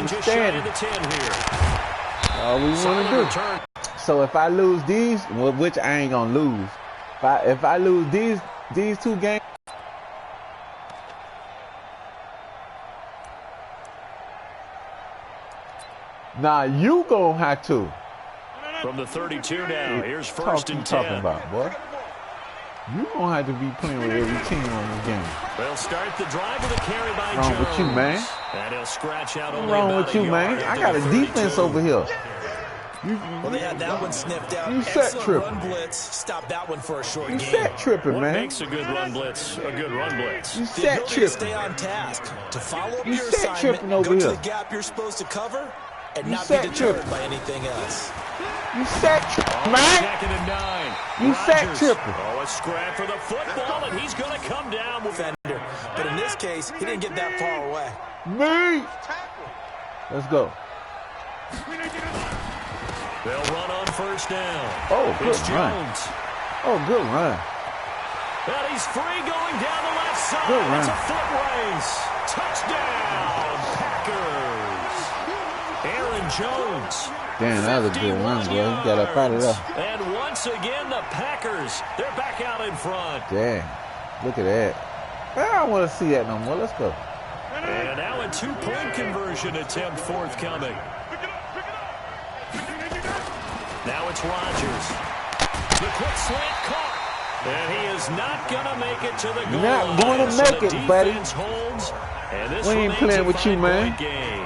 Playing just shy of the 10 here. All we want to do. So if I lose these, which I ain't gonna lose, if I lose these two games. Nah, you gonna have to. From the 32 now, here's first and 10. Talking about, boy. You gonna have to be playing with every team on this game. They'll start the drive with a carry by Jones. What's wrong with you, man? And he'll scratch out only What's wrong with you, man? I got a defense over here. Well, they had that one sniffed out. You set tripping. Run blitz. Stop that one for a short game. You set tripping, man. What makes a good run blitz a good run blitz? You set tripping. Stay on task. To follow up you your set assignment, tripping over go here. to the gap you're supposed to cover, and You not be set deterred tripping. by anything else. You set tripping, man. Second and 9. You set Rodgers. tripping. Oh, a scrap for the football, and he's going to come down with Defender. But in this case, he didn't get that far away. Me. Let's go. They'll run on first down. Oh, good It's run. Jones. Oh, good run. And he's free going down the left side. Good run. It's a foot race. Touchdown, Packers. Aaron Jones. Damn, that was a good run, boy. He got up out of there. And once again, the Packers, they're back out in front. Damn. Look at that. I don't want to see that no more. Let's go. And now a two-point conversion attempt forthcoming. Now it's Rodgers. The quick slant caught. And he is not going to make it to the goal line. Not going to make it, buddy. Holds, and this We ain't playing with you, man. Game.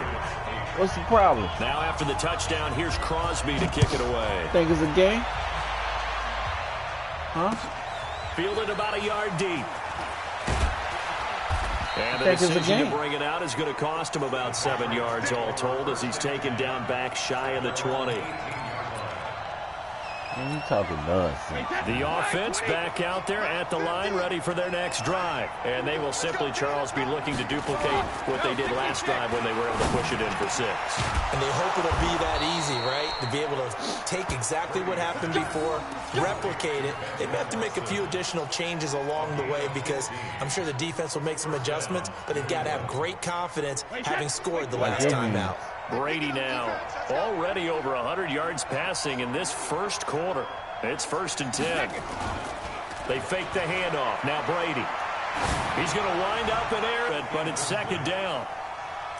What's the problem? Now after the touchdown, here's Crosby to kick it away. Think it's a game? Huh? Fielded about a yard deep. And the Think it's a decision game. to bring it out is going to cost him about 7 yards all told as he's taken down back shy of the 20. Man, you talking nonsense. The offense back out there at the line, ready for their next drive. And they will simply, Charles, be looking to duplicate what they did last drive when they were able to push it in for 6. And they hope it'll be that easy, right? To be able to take exactly what happened before, replicate it. They may have to make a few additional changes along the way because I'm sure the defense will make some adjustments, but they've got to have great confidence having scored the last time out. Brady now already over 100 yards passing in this first quarter. It's first and 10. They fake the handoff. Now Brady. He's going to wind up in air, but it's second down.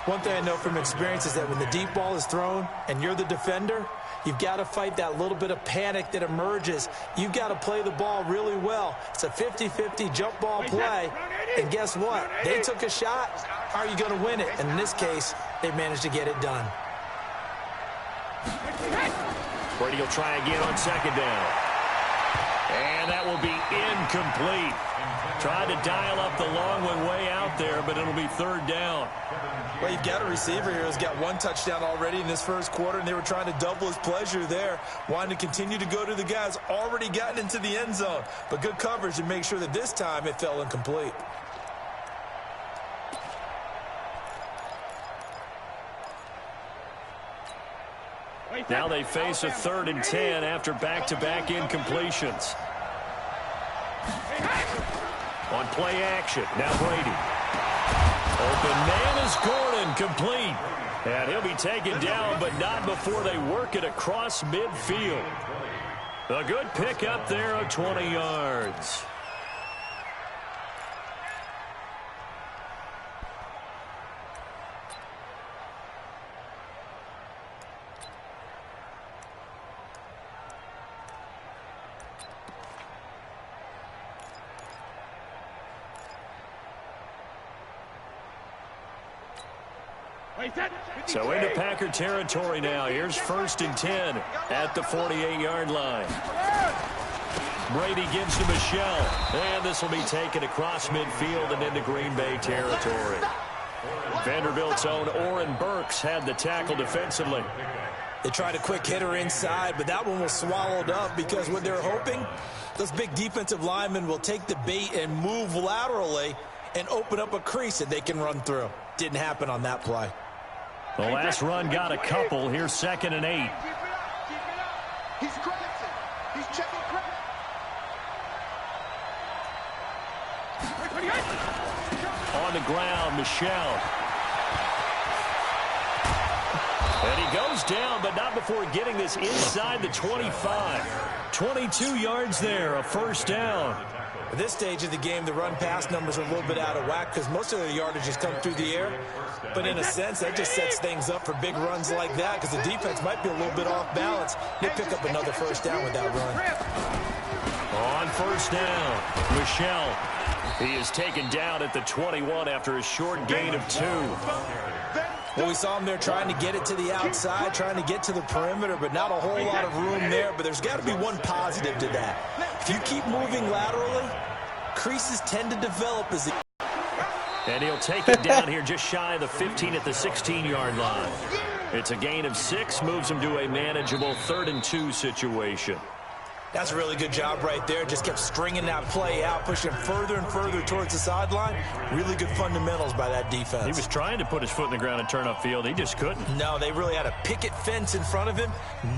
One thing I know from experience is that when the deep ball is thrown and you're the defender, you've got to fight that little bit of panic that emerges. You've got to play the ball really well. It's a 50-50 jump ball play. And guess what? They took a shot. How are you going to win it? And in this case, they managed to get it done. Brady will try again on second down. And that will be incomplete. Tried to dial up the long one way out there, but it'll be third down. Well, you've got a receiver here who's got one touchdown already in this first quarter, and they were trying to double his pleasure there, wanting to continue to go to the guys already gotten into the end zone. But good coverage to make sure that this time it fell incomplete. Now they face a 3rd and 10 after back-to-back incompletions. On play action, now Brady. Open man is Gordon, complete. And he'll be taken down, but not before they work it across midfield. A good pickup there of 20 yards. So into Packer territory now. Here's 1st and 10 at the 48-yard line. Brady gives to Michelle. And this will be taken across midfield and into Green Bay territory. Vanderbilt's own Oren Burks had the tackle defensively. They tried a quick hitter inside, but that one was swallowed up because what they're hoping, those big defensive linemen will take the bait and move laterally and open up a crease that they can run through. Didn't happen on that play. The last run got a couple. Here's 2nd and 8. He's credited. He's checking credit. On the ground, Michelle. And he goes down, but not before getting this inside the 25. 22 yards there, a first down. At this stage of the game, the run-pass numbers are a little bit out of whack because most of the yardage has come through the air. But in a sense, that just sets things up for big runs like that because the defense might be a little bit off balance. He'll pick up another first down with that run. On first down, Michel. He is taken down at the 21 after a short gain of 2. Well, we saw him there trying to get it to the outside, trying to get to the perimeter, but not a whole lot of room there. But there's got to be one positive to that. If you keep moving laterally, creases tend to develop as and he'll take it down here just shy of the 15 at the 16-yard line. It's a gain of 6, moves him to a manageable 3rd and 2 situation. That's a really good job right there. Just kept stringing that play out, pushing him further and further towards the sideline. Really good fundamentals by that defense. He was trying to put his foot in the ground and turn upfield. He just couldn't. No, they really had a picket fence in front of him.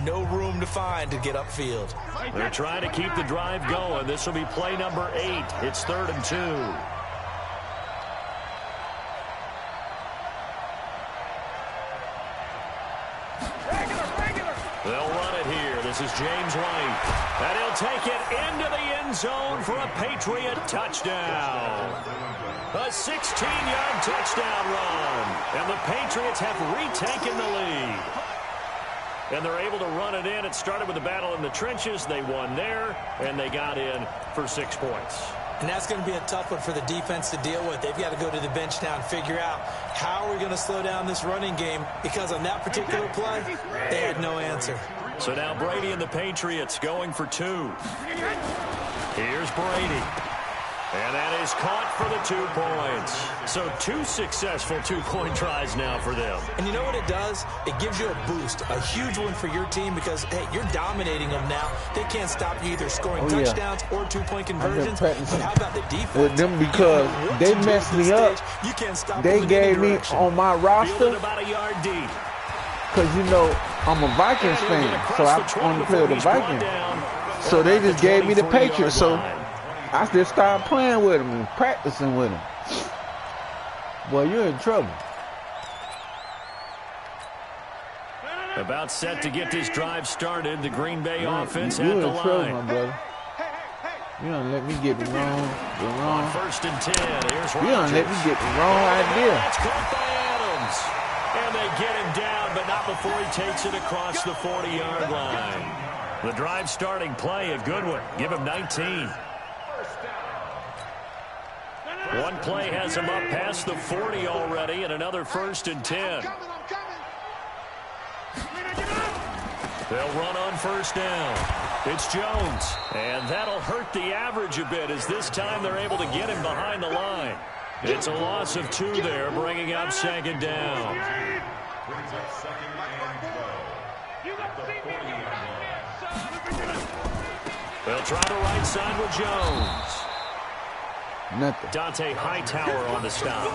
No room to find to get upfield. They're trying to keep the drive going. This will be play number 8. It's 3rd and 2. They'll run it here. This is James White. And he'll take it into the end zone for a Patriot touchdown. A 16-yard touchdown run. And the Patriots have retaken the lead. And they're able to run it in. It started with a battle in the trenches. They won there, and they got in for 6 points. And that's going to be a tough one for the defense to deal with. They've got to go to the bench now and figure out how are we going to slow down this running game, because on that particular play, they had no answer. So now Brady and the Patriots going for 2. Here's Brady. And that is caught for the 2 points. So 2 successful 2-point tries now for them. And you know what it does? It gives you a boost, a huge one for your team because, hey, you're dominating them now. They can't stop you either scoring touchdowns or 2-point conversions. But how about the defense? With them because they messed me up. You can't stop they gave me on my roster. About a yard deep. Because, you know, I'm a Vikings fan, so I only play with the Vikings. So they just gave me the Patriots. So I just started playing with them and practicing with them. Boy, you're in trouble. About set to get this drive started. The Green Bay offense you're at the in trouble, line. my brother. You don't let me get the wrong. On 1st and 10. Here's Rodgers. You don't let me get the wrong idea. That's caught by Adams. And they get him down, but not before he takes it across the 40-yard line. The drive starting play, a good one. Give him 19. One play has him up past the 40 already, and another 1st and 10. They'll run on 1st down. It's Jones, and that'll hurt the average a bit as this time they're able to get him behind the line. It's a loss of 2 there, bringing up 2nd down. They'll try the right side with Jones. Nothing. Dante Hightower on the stop.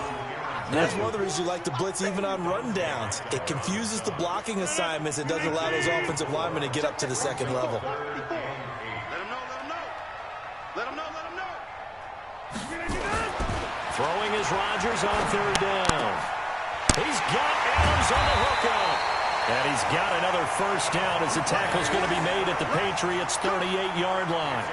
And that's one of the reasons you like to blitz even on rundowns. It confuses the blocking assignments and doesn't allow those offensive linemen to get up to the 2nd level. Let him know. Throwing is Rodgers on 3rd down. He's got Adams on the hookup. And he's got another 1st down as the tackle's going to be made at the Patriots' 38-yard line.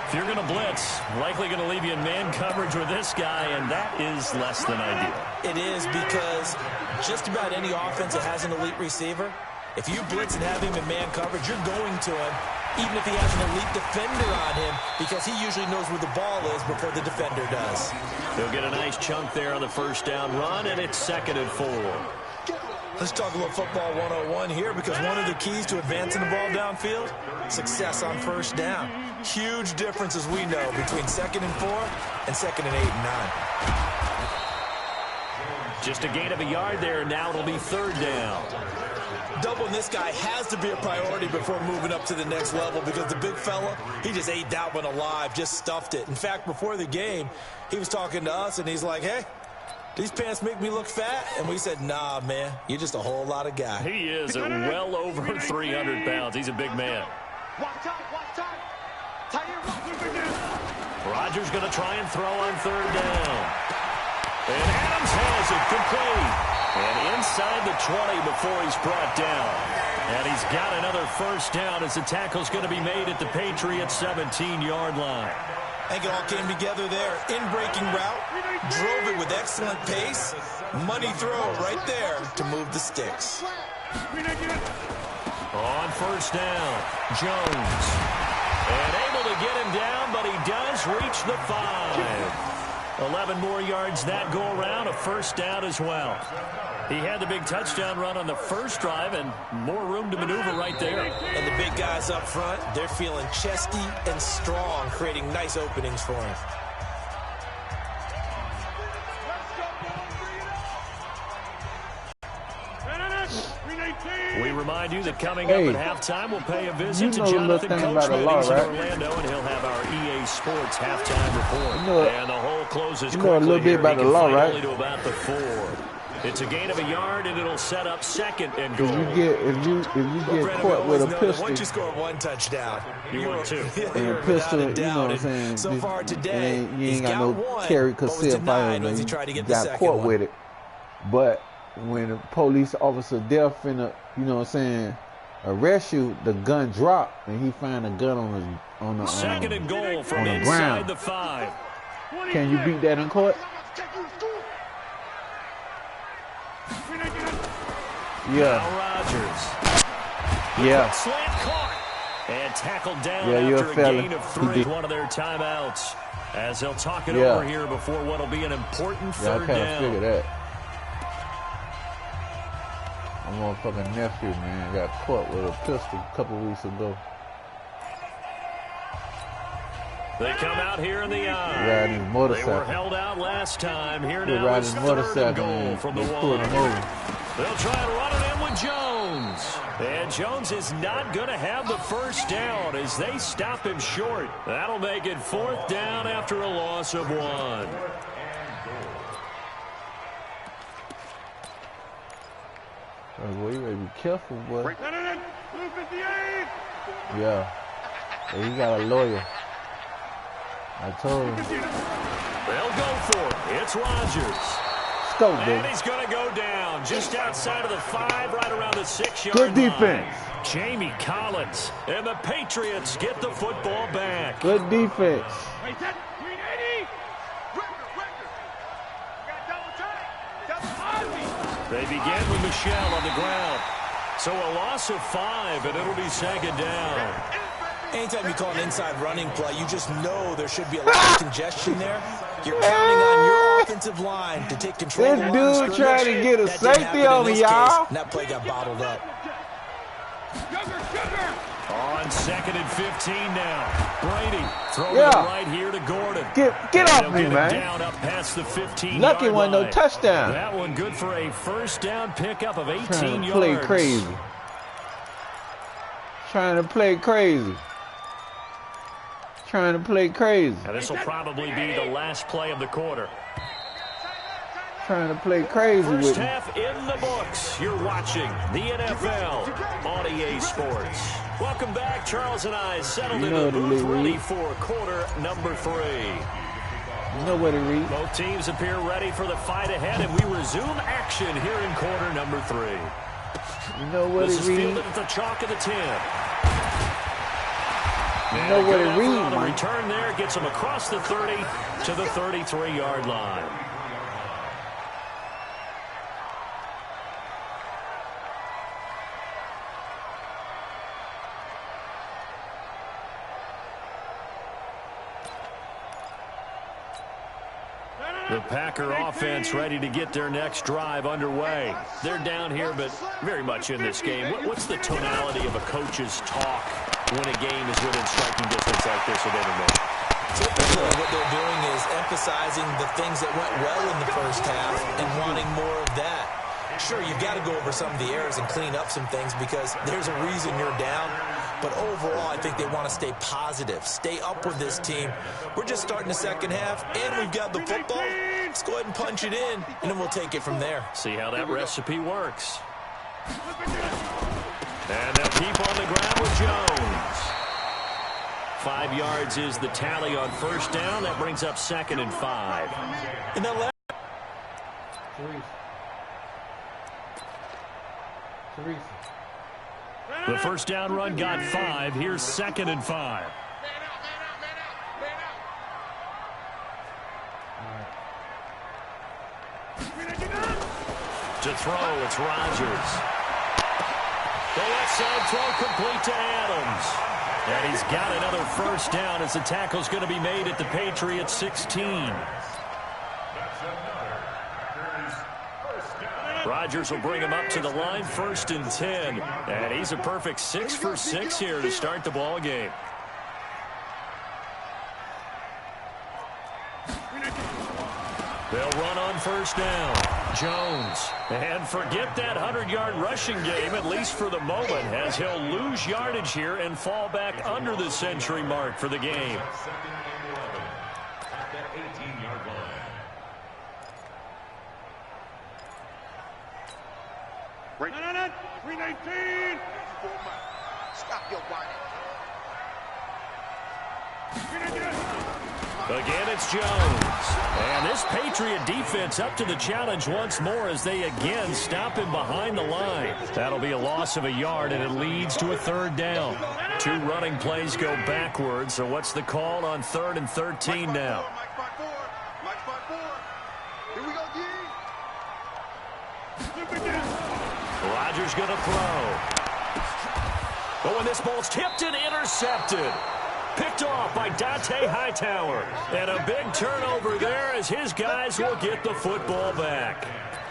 If you're going to blitz, likely going to leave you in man coverage with this guy, and that is less than ideal. It is, because just about any offense that has an elite receiver, if you blitz and have him in man coverage, you're going to him, even if he has an elite defender on him, because he usually knows where the ball is before the defender does. He'll get a nice chunk there on the 1st down run, and it's 2nd and 4. Let's talk a little football 101 here, because one of the keys to advancing the ball downfield, success on 1st down. Huge difference, as we know, between 2nd and 4 and 2nd and 8 and 9. Just a gain of a yard there. Now it'll be 3rd down. Doubling this guy has to be a priority before moving up to the next level, because the big fella, he just ate that one alive, just stuffed it. In fact, before the game, he was talking to us, and he's like, hey, these pants make me look fat? And we said, nah, man, you're just a whole lot of guy. He is at well over 300 pounds. He's a big man. Watch out. Rodgers going to try and throw on 3rd down. And Adams has it complete. And inside the 20 before he's brought down. And he's got another first down as the tackle's going to be made at the Patriots' 17-yard line. I think it all came together there. In-breaking route, drove it with excellent pace. Money throw right there to move the sticks. On first down, Jones. And able to get him down, but he does reach the 5. 11 more yards that go around, a first down as well. He had the big touchdown run on the first drive and more room to maneuver right there. And the big guys up front, they're feeling chesty and strong, creating nice openings for him. We remind you that coming up at halftime, we'll pay a visit to the Jonathan thing Coachman about in the law, right? Orlando, and he'll have our EA Sports halftime report. And the hole closes a little bit about the law, right? Only to about the 4. It's a gain of a yard, and it'll set up second and goal. If you get caught with a pistol, once you score one touchdown, you want two. And a pistol, you know what I'm saying? So far today, you ain't got no carry concealed firearm. You got caught with it. But when a police officer there finna, you know what I'm saying, arrest you, the gun drop, and he find a gun on the second and goal from on the inside ground. the 5. Can you beat that in court? Yeah. Now Rodgers. Yeah. Slant caught. And tackled down you're after a a fella. gain of 3, one of their timeouts. As they'll talk it Yeah. over here before what will be an important Yeah, third I kind of down. figured that. My motherfucking nephew, man, got caught with a pistol a couple weeks ago. They come out here in the eye. Riding his They motorcycle. were held out last time. Here He now riding is his third and motorcycle goal and from the they pulled 1. him over. They'll try and run it in with Jones. And Jones is not going to have the first down as they stop him short. That'll make it 4th down after a loss of 1. Oh, boy, you better be careful, boy. Yeah. Hey, he got a lawyer. I told him. They'll go for it. It's Rodgers. Scope, And baby. he's going to go down just outside of the 5, right around the 6-yard Good line. defense. Jamie Collins. And the Patriots get the football back. Good defense. They begin with Michelle on the ground. So a loss of 5, and it'll be second down. Anytime you call an inside running play, you just know there should be a lot of congestion there. You're counting on your offensive line to take control of the line of This scrimmage. dude trying to get a That didn't safety happen on in me, this y'all. case, and that play got bottled up. On 2nd and 15 now. Brady throwing Yeah. it right here to Gordon. Get And off they'll me, get it man. down up past the 15-yard Lucky line. wasn't no touchdown. That one good for a first down pickup of 18 Trying to yards. play crazy. Trying to play crazy. Trying to play crazy. Now this will probably be the last play of the quarter. Trying to play crazy First with me. half in the books. You're watching the NFL on EA Sports. Welcome back. Charles and I settled You into know the the booth league. ready for quarter number 3. You know what it reads. Both teams appear ready for the fight ahead, and we resume action here in quarter number 3. You know what This it is reads. fielded at the chalk of the 10. You know what it reads, on the man. return there gets him across the 30 to the 33-yard line. The Packer offense ready to get their next drive underway. They're down here, but very much in this game. What's the tonality of a coach's talk when a game is within striking distance like this at intermission? Typically, what they're doing is emphasizing the things that went well in the first half and wanting more of that. Sure, you've got to go over some of the errors and clean up some things because there's a reason you're down. But overall, I think they want to stay positive, stay up with this team. We're just starting the second half, and we've got the football. Let's go ahead and punch it in, and then we'll take it from there. See how that recipe works. And they'll keep on the ground with Jones. 5 yards is the tally on first down. That brings up 2nd and 5. And then The first down run got 5. Here's 2nd and 5. To throw, it's Rodgers. The left side throw complete to Adams. And he's got another first down as the tackle's going to be made at the Patriots 16. Rodgers will bring him up to the line, 1st and 10. And he's a perfect 6 for 6 here to start the ball game. They'll run on first down. Jones. And forget that 100-yard rushing game, at least for the moment, as he'll lose yardage here and fall back under the century mark for the game. Right. 319. Stop your whining. Again, it's Jones. And this Patriot defense up to the challenge once more as they again stop him behind the line. That'll be a loss of a yard, and it leads to a 3rd down. 2 running plays go backwards, so what's the call on 3rd and 13 now? Rodgers going to throw. But when this ball's tipped and intercepted. Picked off by Dante Hightower. And a big turnover there as his guys will get the football back.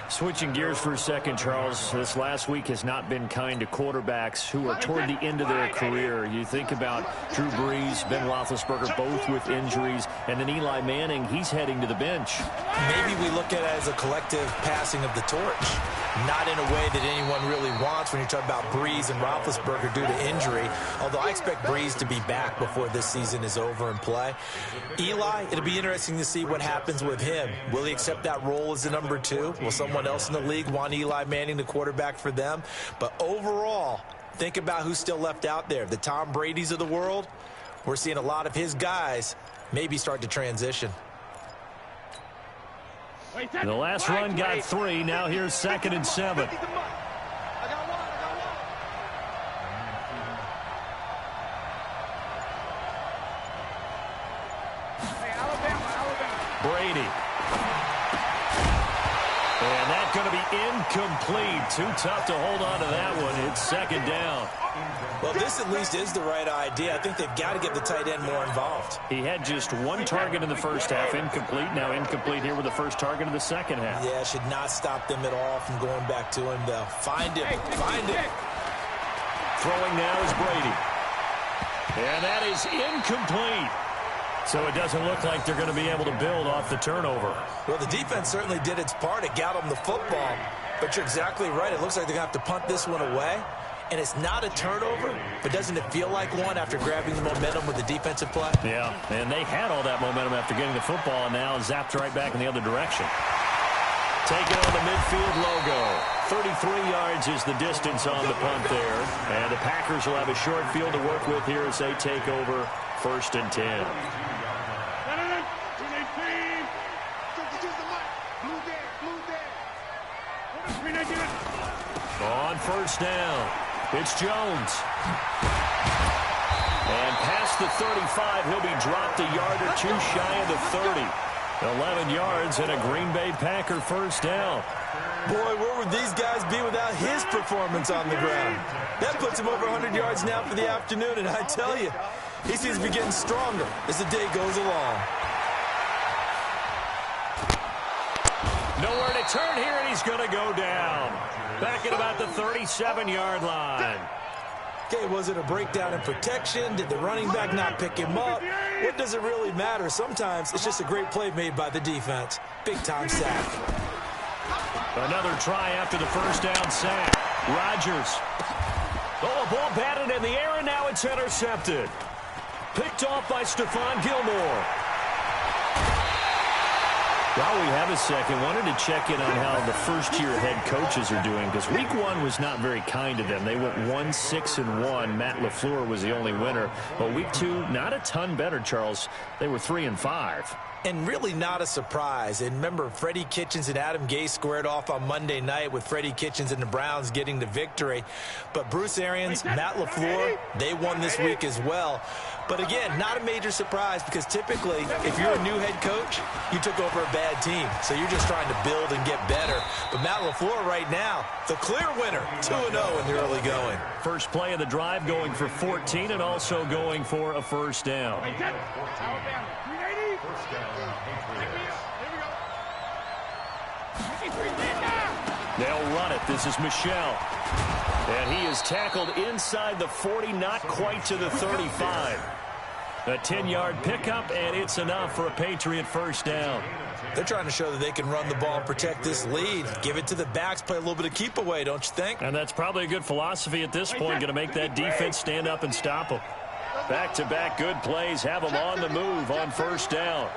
Switching gears for a second, Charles, this last week has not been kind to quarterbacks who are toward the end of their career. You think about Drew Brees, Ben Roethlisberger, both with injuries, and then Eli Manning, he's heading to the bench. Maybe we look at it as a collective passing of the torch. Not in a way that anyone really wants when you're talking about Brees and Roethlisberger due to injury, although I expect Brees to be back before this season is over and play. Eli, it'll be interesting to see what happens with him. Will he accept that role as the number 2? Will someone else in the league want Eli Manning to quarterback for them? But overall, think about who's still left out there. The Tom Brady's of the world, we're seeing a lot of his guys maybe start to transition. The last run got 3. Now here's 2nd and 7. Brady. And that's going to be incomplete. Too tough to hold on to that one. It's 2nd down. Well, this at least is the right idea. I think they've got to get the tight end more involved. He had just 1 target in the first half, incomplete. Now incomplete here with the first target of the second half. Yeah, should not stop them at all from going back to him, though. Find him. Find him. Throwing now is Brady. And that is incomplete. So it doesn't look like they're going to be able to build off the turnover. Well, the defense certainly did its part. It got them the football. But you're exactly right. It looks like they're going to have to punt this one away. And it's not a turnover, but doesn't it feel like one after grabbing the momentum with the defensive play? Yeah, and they had all that momentum after getting the football, and now zapped right back in the other direction. Taking on the midfield logo. 33 yards is the distance on the punt there. And the Packers will have a short field to work with here as they take over 1st and 10. On first down, it's Jones. And past the 35, he'll be dropped a yard or 2 shy of the 30. 11 yards and a Green Bay Packer first down. Boy, where would these guys be without his performance on the ground? That puts him over 100 yards now for the afternoon, and I tell you, he seems to be getting stronger as the day goes along. Nowhere to turn here, and he's going to go down. Back at about the 37-yard line. Okay, was it a breakdown in protection? Did the running back not pick him up? What does it really matter? Sometimes it's just a great play made by the defense. Big-time sack. Another try after the first down sack. Rodgers. Oh, a ball batted in the air, and now it's intercepted. Picked off by Stephon Gilmore. While we have a second, wanted to check in on how the first-year head coaches are doing, because Week 1 was not very kind to them. They went 1-6-1. Matt LaFleur was the only winner. But Week 2, not a ton better, Charles. They were 3-5. And really not a surprise. And remember, Freddie Kitchens and Adam Gase squared off on Monday night with Freddie Kitchens and the Browns getting the victory. But Bruce Arians, Matt LaFleur, they won this week as well. But again, not a major surprise because typically, if you're a new head coach, you took over a bad team. So you're just trying to build and get better. But Matt LaFleur right now, the clear winner, 2-0 in the early going. First play of the drive going for 14 and also going for a first down. They'll run it. This is Michel. And he is tackled inside the 40, not quite to the 35. A 10-yard pickup, and it's enough for a Patriot first down. They're trying to show that they can run the ball and protect this lead. Give it to the backs, play a little bit of keep away, don't you think? And that's probably a good philosophy at this point, going to make that defense stand up and stop them. Back-to-back good plays have them on the move on first down.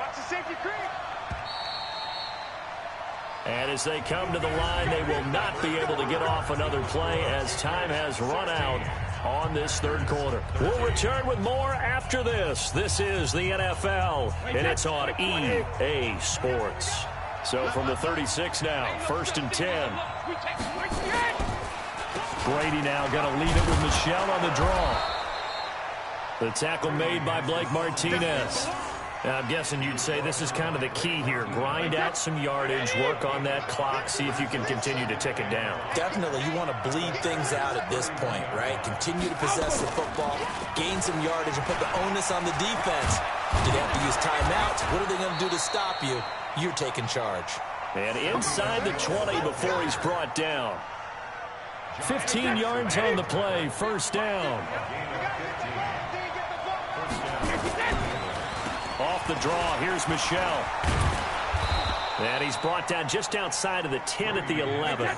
And as they come to the line, they will not be able to get off another play as time has run out on this third quarter. We'll return with more after this. This is the NFL, and it's on EA Sports. So from the 36 now, first and 10. Brady now going to lead it with Michel on the draw. The tackle made by Blake Martinez. Now, I'm guessing you'd say this is kind of the key here. Grind out some yardage, work on that clock, see if you can continue to tick it down. Definitely. You want to bleed things out at this point, right? Continue to possess the football, gain some yardage, and put the onus on the defense. Do they have to use timeouts? What are they going to do to stop you? You're taking charge. And inside the 20 before he's brought down. 15 yards on the play, first down. Off the draw, here's Michel. And he's brought down just outside of the 10 at the 11.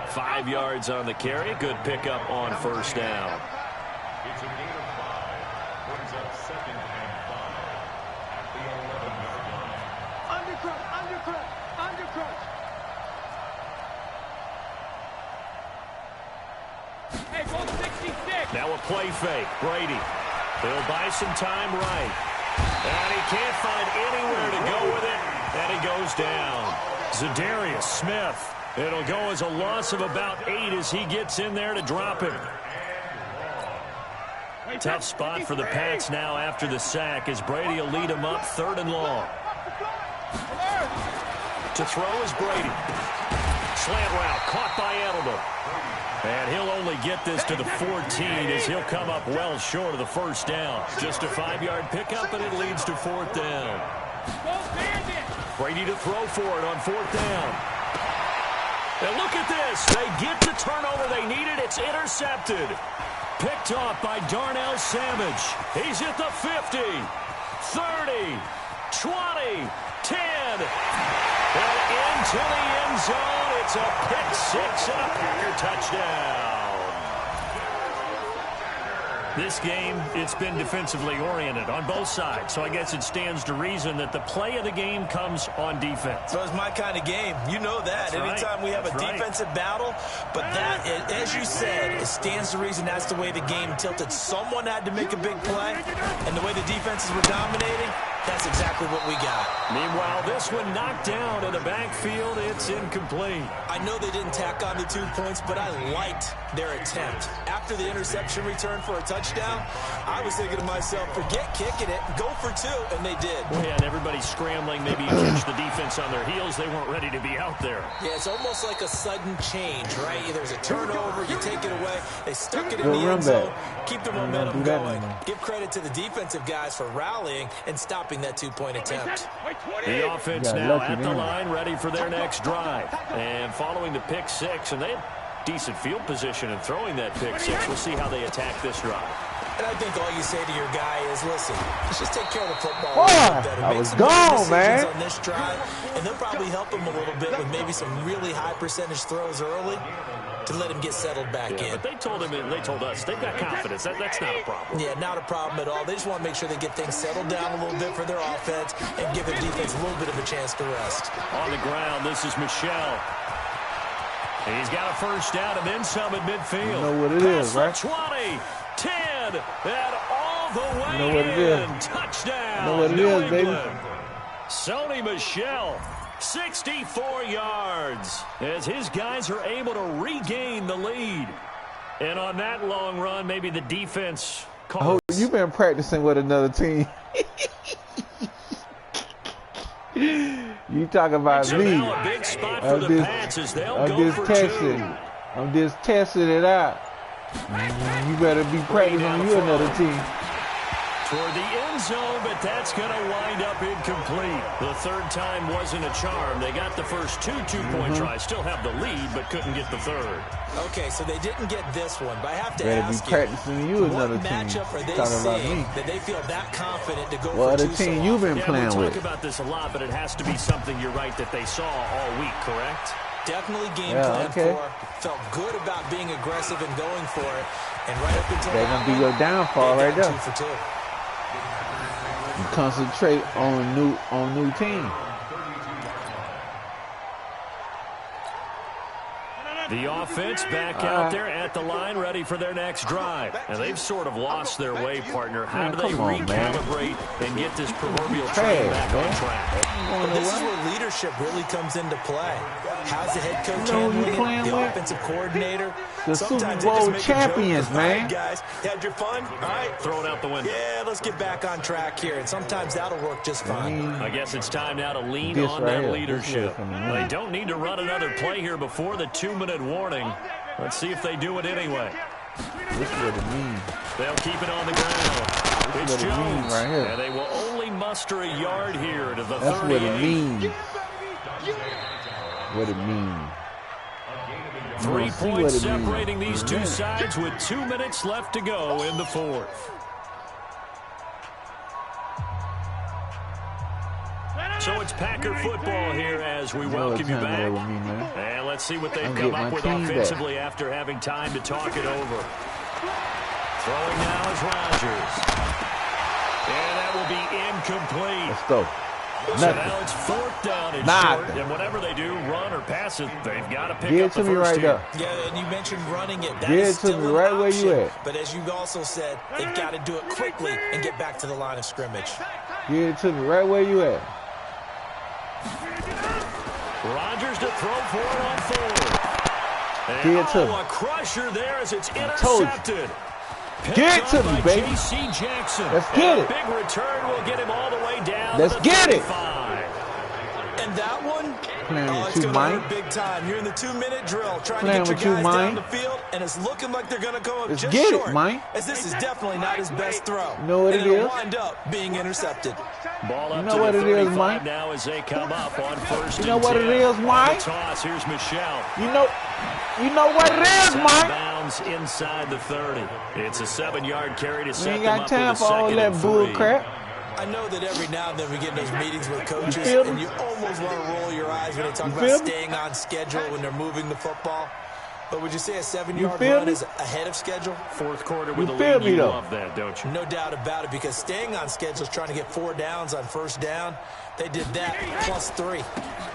5 yards on the carry. Good pickup on first down. Now a play fake. Brady. He'll buy some time right. And he can't find anywhere to go with it. And he goes down. Zadarius Smith. It'll go as a loss of about 8 as he gets in there to drop him. Tough spot for the Pats now after the sack as Brady will lead him up 3rd and long. To throw is Brady. Slant route caught by Edelman. And he'll only get this to the 14 as he'll come up well short of the first down. Just a 5-yard pickup, and it leads to 4th down. Brady to throw for it on 4th down. And look at this. They get the turnover they needed. It's intercepted. Picked off by Darnell Savage. He's at the 50, 30, 20, 10. And into the end zone. It's a pick 6 and a Packer touchdown. This game, it's been defensively oriented on both sides, so I guess it stands to reason that the play of the game comes on defense. So it's my kind of game. You know that. That's anytime right. we have That's a defensive battle, but that, as you said, it stands to reason that's the way the game tilted. Someone had to make a big play, and the way the defenses were dominating, that's exactly what we got. Meanwhile, this one knocked down in the backfield. It's incomplete. I know they didn't tack on the 2 points, but I liked their attempt. After the interception return for a touchdown, I was thinking to myself, forget kicking it, go for 2, and they did. Well, yeah, and everybody's scrambling, maybe catch the defense on their heels. They weren't ready to be out there. Yeah, it's almost like a sudden change, right? There's a turnover, you take it away. They stuck it in the end zone, keep the momentum going. Give credit to the defensive guys for rallying and stopping that 2-point attempt. The offense now at the line, ready for their next drive. And following the pick 6, and they had decent field position in throwing that pick 6. We'll see how they attack this drive. And I think all you say to your guy is, listen, let's just take care of the football a little better. I was gone, man. On this drive, and they'll probably help him a little bit with maybe some really high percentage throws early to let him get settled back in. But they told us they've got confidence. That's not a problem. Yeah, not a problem at all. They just want to make sure they get things settled down a little bit for their offense and give the defense a little bit of a chance to rest. On the ground, this is Michel. He's got a first down and then some at midfield. You know what it is, right? 20, 10, and all the way you know what it is. Touchdown. You know what it is, baby. Sony Michel, 64 yards, as his guys are able to regain the lead. And on that long run, maybe the defense calls. Oh, you've been practicing with another team. You talk about so me. Now a big spot for the Pats as they'll go for two. I'm just testing it out. You better be practicing on you another team. Toward the end zone, but that's going to wind up incomplete. The third time wasn't a charm. They got the first two-point tries. Still have the lead, but couldn't get the third. Okay, so they didn't get this one, but I have to ask you, what matchup are they seeing that they feel that confident to go for two? What other team you've been playing with? We talk about this a lot, but it has to be something, you're right, that they saw all week, correct? Definitely game plan for. Felt good about being aggressive and going for it. And right up until they're going to be your downfall right there. 2 for 2. You concentrate on new team. The offense back out there at the line, ready for their next drive. And they've sort of lost their way, partner. How do they recalibrate and get this proverbial train back on track? Well, this is where leadership really comes into play. How's the head coach handling it? The offensive coordinator? The Super Bowl champions, man. Guys, had your fun? All right. Throw it out the window. Yeah, let's get back on track here. And sometimes that'll work just fine. I guess it's time now to lean on that leadership. They don't need to run another play here before the 2-minute warning. Let's see if they do it anyway. This is what it means. They'll keep it on the ground. It's Jones. Right here. And they will only muster a yard here to the 38. That's what it means. What it means. 3 points separating these two sides with 2 minutes left to go in the fourth. So it's Packer football here as we welcome you back. And let's see what they've come up with offensively after having time to talk it over. Throwing now is Rodgers. And that will be incomplete. Let's go. So now it's 4th down and short, and whatever they do, run or pass it, they've got to pick up the first here. Yeah, and you mentioned running it. That is still an option, where you at. But as you've also said, they've got to do it quickly and get back to the line of scrimmage. Get it to me right where you at. Rodgers to throw for it on 4th. Get it to me. A crusher there as it's intercepted. Get it to me, baby. J.C. Jackson. Let's get it. Big return will get him all the way down. Let's get it. And that one, it's going to hurt big time. You're in the 2-minute drill, trying to get your guys down the field, and it's looking like they're going to go up just short. As this is definitely not his best throw. You know what it is? Wind up being intercepted. Ball up you know what it is, Mike? Now as they come up on 1st. You know what it is, Mike? Toss. Here's Michel. You know what it is, Mike? Bounds inside the 30. It's a 7-yard carry to set them up with a 2nd and 3. You ain't got time for all that bull crap. I know that every now and then we get in those meetings with coaches, and you almost want to roll your eyes when they talk about staying on schedule when they're moving the football. But would you say a 7-yard run is ahead of schedule? 4th quarter with the lead, you love that, don't you? No doubt about it, because staying on schedule is trying to get 4 downs on 1st down. They did that plus 3.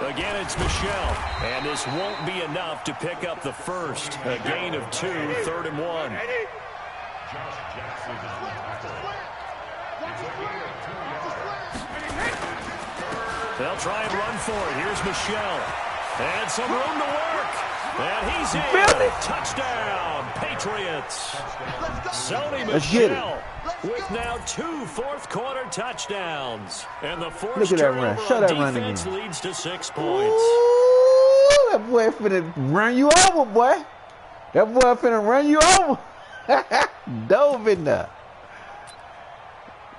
Again, it's Michel, and this won't be enough to pick up the first. A gain of 2, 3rd and 1. They'll try and run for it. Here's Michel. And some room to work. And he's in. Touchdown, Patriots. Sony Michel with now 2 4th-quarter touchdowns. And the forced turnover on defense leads to 6 points. Ooh, that boy finna run you over, boy. That boy finna run you over. Dove in there.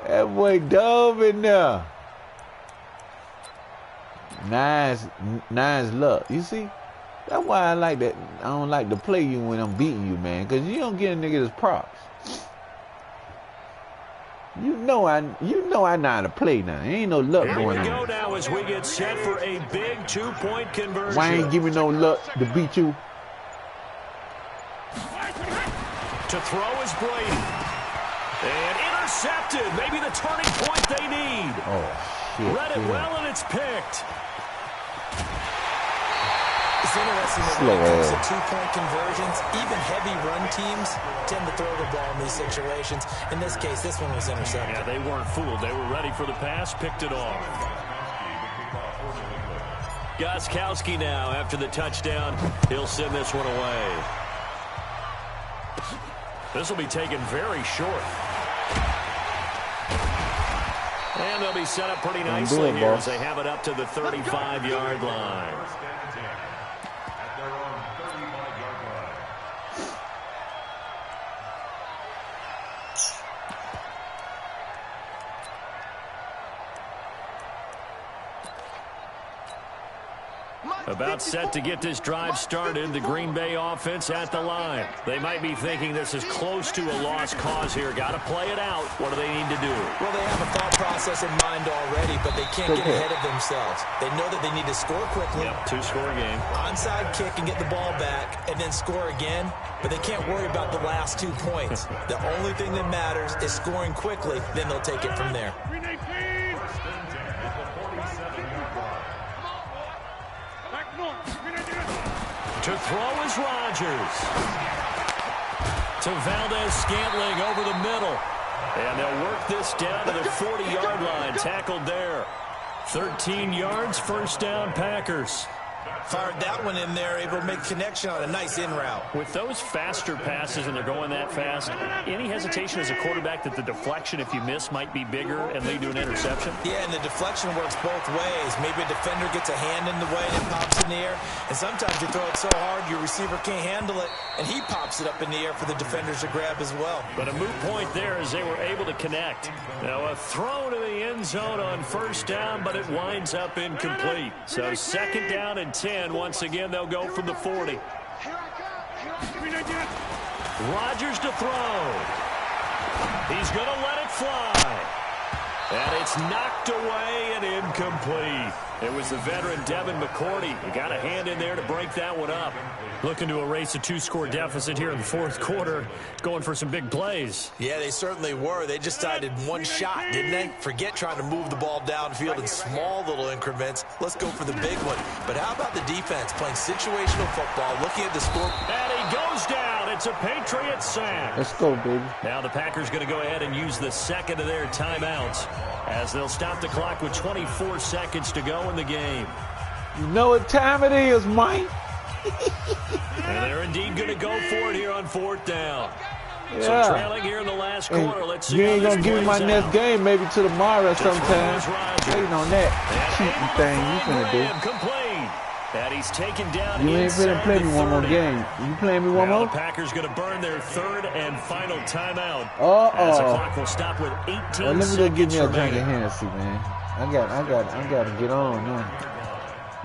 That boy dove in there. Nice luck. You see? That's why I like that. I don't like to play you when I'm beating you, man. Because you don't get a nigga his props. You know I know how to play now. Ain't no luck going on. Here we go now as we get set for a big 2-point conversion. Why ain't give me no luck to beat you? To throw is Brady. And intercepted. Maybe the turning point they need. Oh, shit. Read it well, and it's picked. It's interesting that when it comes to 2-point conversions, even heavy run teams tend to throw the ball in these situations. In this case, this one was intercepted. Yeah, they weren't fooled. They were ready for the pass, picked it off. Gostkowski now, after the touchdown, he'll send this one away. This will be taken very short. And they'll be set up pretty nicely here as they have it up to the 35-yard line. About set to get this drive started, the Green Bay offense at the line. They might be thinking this is close to a lost cause here. Got to play it out. What do they need to do? Well, they have a thought process in mind already, but they can't get ahead of themselves. They know that they need to score quickly. Yep, two-score game. Onside kick and get the ball back and then score again, but they can't worry about the last 2 points. The only thing that matters is scoring quickly, then they'll take it from there. To throw is Rodgers. To Valdez-Scantling over the middle. And they'll work this down to the 40-yard line. Tackled there. 13 yards, first down, Packers. Fired that one in there, able to make connection on a nice in route. With those faster passes and they're going that fast, any hesitation as a quarterback that the deflection, if you miss, might be bigger and lead to an interception? Yeah, and the deflection works both ways. Maybe a defender gets a hand in the way and it pops in the air. And sometimes you throw it so hard your receiver can't handle it, and he pops it up in the air for the defenders to grab as well. But a moot point there as they were able to connect. Now a throw to the end zone on first down, but it winds up incomplete. So second down and 10. Once again, they'll go from the 40. Rodgers to throw. He's going to let it fly. And it's knocked away and incomplete. It was the veteran Devin McCourty. He got a hand in there to break that one up. Looking to erase a two-score deficit here in the fourth quarter. Going for some big plays. Yeah, they certainly were. They just decided one shot, didn't they? Forget trying to move the ball downfield in small little increments. Let's go for the big one. But how about the defense playing situational football, looking at the score? And he goes down. It's a Patriot sack. Let's go, baby. Now the Packers going to go ahead and use the second of their timeouts as they'll stop the clock with 24 seconds to go in the game. You know what time it is, Mike. And they're indeed going to go for it here on fourth down. Yeah. So trailing here in the last quarter. Let's see. You ain't going to give me my out. next game maybe to tomorrow sometime. Waiting on that cheating thing you finna do. Complete. And he's taken down. You ain't finna play me one more game. You playing me one more? The Packers going to burn their third and final timeout. As the clock will stop with 18 seconds. Well, let me go get me a drink of Hennessy, man. I got to get on now.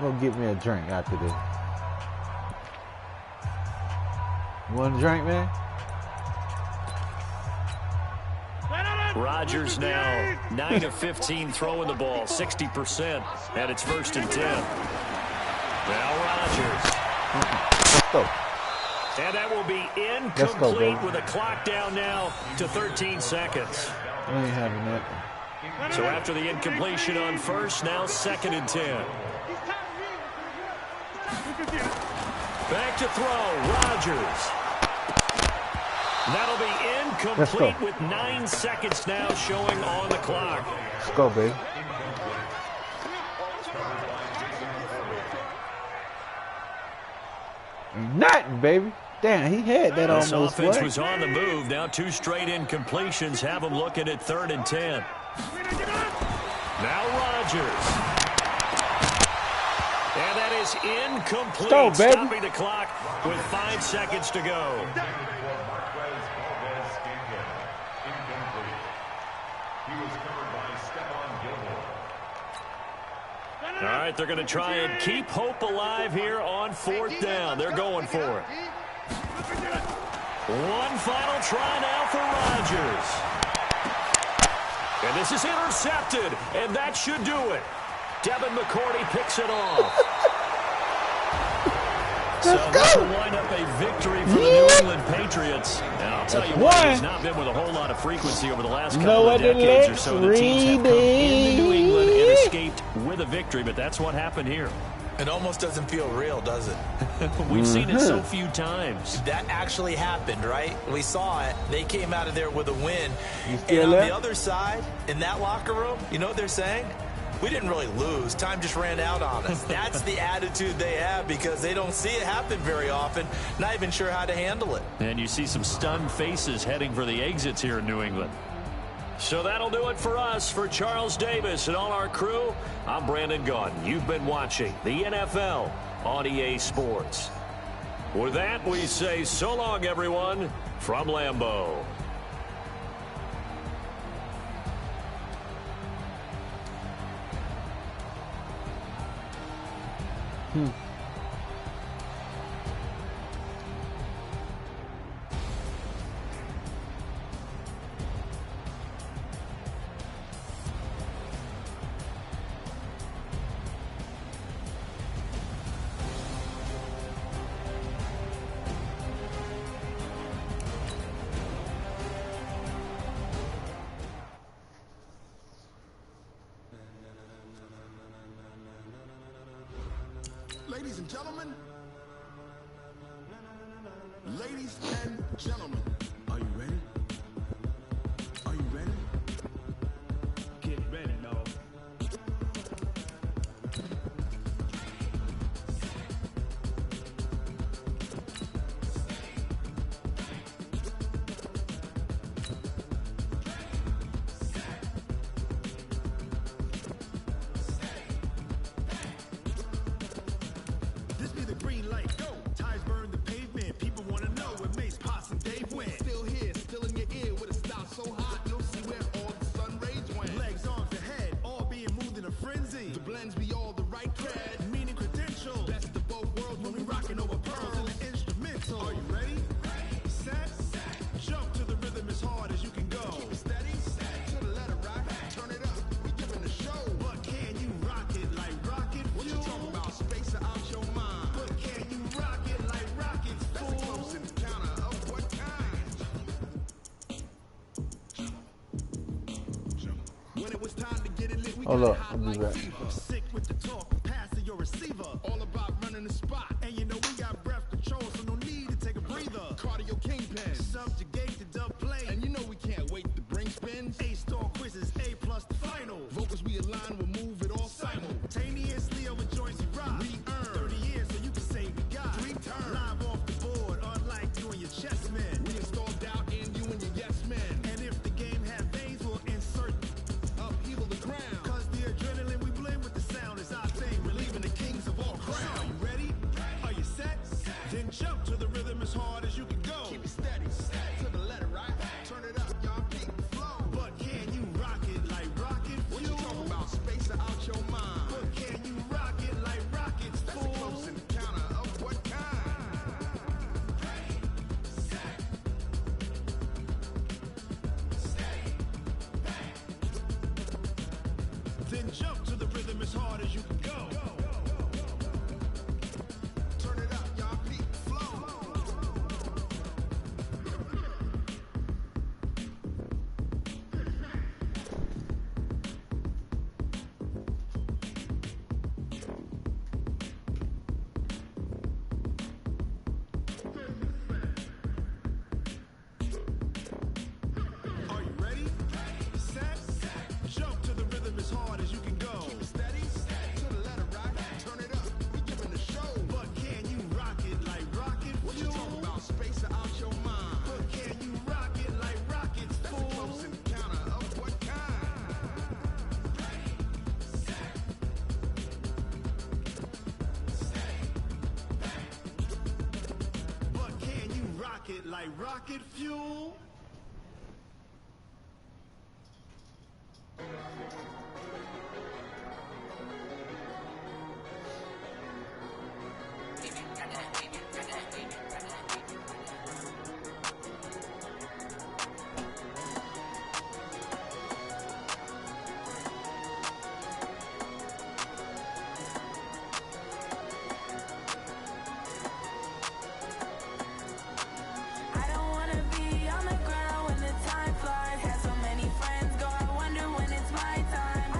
Go get me a drink after this. You want a drink, man? Rodgers now 9 of 15 throwing the ball, 60%, and it's first and 10. Now Rodgers. Let's go. And that will be incomplete with a clock down now to 13 seconds. I ain't having that. So after the incompletion on first, now second and 10. Back to throw, Rodgers. That'll be incomplete with 9 seconds now showing on the clock. Let's go, baby. Nothing, baby. Damn, he had that this almost. This offense was on the move. Now 2 straight incompletions have them looking at third and 10. Now Rodgers. And that is incomplete. Go, baby. Stopping the clock with 5 seconds to go. All right, they're going to try and keep hope alive here on fourth down. They're going for it. One final try now for Rodgers. And this is intercepted, and that should do it. Devin McCourty picks it off. So this will wind up a victory for the New England Patriots. And I'll tell you what, it's not been with a whole lot of frequency over the last couple of decades or so. The teams have come into New England and escaped with a victory, but that's what happened here. It almost doesn't feel real, does it? We've seen it so few times. That actually happened, right? We saw it. They came out of there with a win. And on the other side, in that locker room, you know what they're saying? we didn't really lose. Time just ran out on us. That's the attitude they have because they don't see it happen very often, not even sure how to handle it. And you see some stunned faces heading for the exits here in New England. So that'll do it for us. For Charles Davis and all our crew, I'm Brandon Gaudin. You've been watching the NFL on EA Sports. With that, we say so long, everyone, from Lambeau. Ladies and gentlemen, are you ready? Are you ready? Get ready, dog. This be the green light, go. Ties burn the pavement. People want to know what Mace, Potts, and Dave went. Still here, still in your ear with a style so hot, you'll see where all the sun rays went. Legs, arms, the head, all being moved in a frenzy. The blends be all the right cred, meaning credentials. Best of both worlds when we rockin' over pearls and the instrumental. Are you ready? Set, jump to the rhythm as hard as you can go. Keep it steady, to the letter rock, turn it up, we giving the show. But can you rock it like rocket fuel? What you talking about, space out your mind? But can you rock it like rockets, fool? That's a close encounter of what kind? When it was time to get it lit, we Hold got up, hot I'll be like back. fever. Sick with the talk, pass to your receiver. All about running the spot, and you know we got breath control, so no need to take a breather. Cardio kingpin, subjugate the dub play, and you know we can't wait to bring spins. A-star quizzes, A plus the final. Vocals we align, we'll move it all simultaneously over joints we rock. We earn 30 years, so you can say we got 3 turns live off the board, unlike you and your chess men. We install doubt in you and your yes men, and if the game had veins, we'll insert upheaval the ground. Cause the adrenaline we blend with the sound is our thing, relieving the kings of all crowns. Are you ready? Are you set? Then jump to the rhythm as hard as you can go. Keep it steady, to the letter right. Turn it up, y'all peak the flow. But can you rock it like rocket fuel? What you talking about, space out your mind? But can you rock it like rockets, fool? That's a close encounter of what kind? Then jump to the rhythm as hard as you can go. Turn it up, y'all peak the flow. Are you ready? Set, jump to the rhythm as hard as you can go. Keep it steady, to the letter right. Turn it up, we giving the show. But can you rock it like rocket fuel? What you talking about, space out your mind? But can you rock it like rockets, fool? That's a close encounter of what kind? But can you rock it like rocket fuel? I don't wanna be on the ground when the time flies. Had so many friends go, I wonder when it's my time.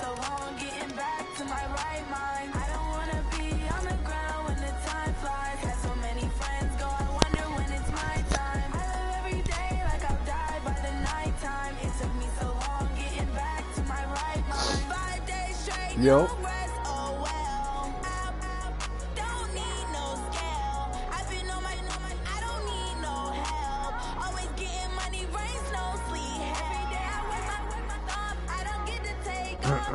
so long getting back to my right mind. I don't wanna be on the ground when the time flies. Had so many friends go, I wonder when it's my time. I live every day like I'll die by the nighttime. It took me so long getting back to my right mind. 5 days straight, no rest, oh well. Don't need no scale. I've been on my, I don't need no help. Always getting money, rain, snow, sleet. Every day I wear my thumb. I don't get to take off.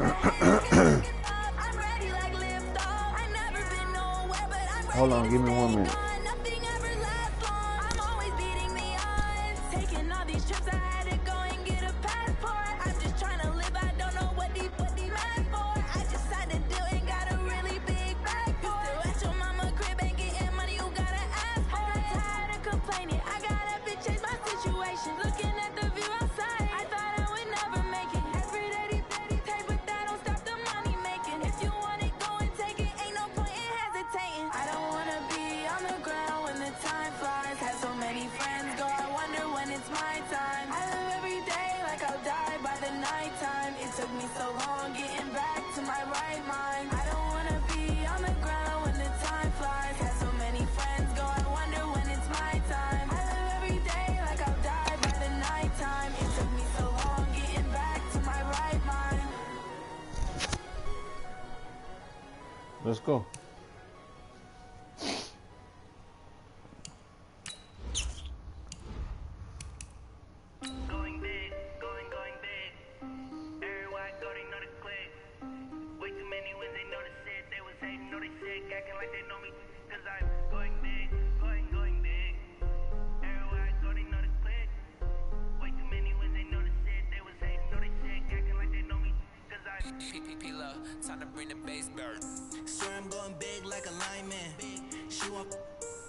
I'm ready like lift off. I never been nowhere, but I'm ready. Hold on, give me 1 minute. Nothing ever lasts long. I'm always beating the odds. Taking all these trips, I had to go and get a passport. I'm just trying to live, I don't know what these mad for. I just had to do it, got a really big bag for it. Still at your mama crib, ain't getting money, you gotta ask for it. I'm tired of complaining, I gotta change my situation. Looking at the view outside, I thought I would never make it. Every day they take, but that don't stop the money making. If you want it, go and take it, ain't no point in hesitating. I don't wanna be on the ground when the time flies. Had so many friends go, I wonder when it's my time. I live every day like I'll die by the nighttime. It took me so long getting back to my right mind. I don't wanna be on the ground when the time flies. Had so many friends go, I wonder when it's my time. I live every day like I'll die by the nighttime. It took me so long getting back to my right mind. Let's go. Going big, going big. Everywhere I go, they know the click. Way too many wins, they know the shit. They was hating, know they sick, acting like they know me. Cause I'm going big, going big. Everywhere I go, they know the click. Way too many wins, they know the shit. They was hating, know they sick, acting like they know me. Cause I'm PPP love, time to bring the bass bird. Swear I'm going big like a lineman. She want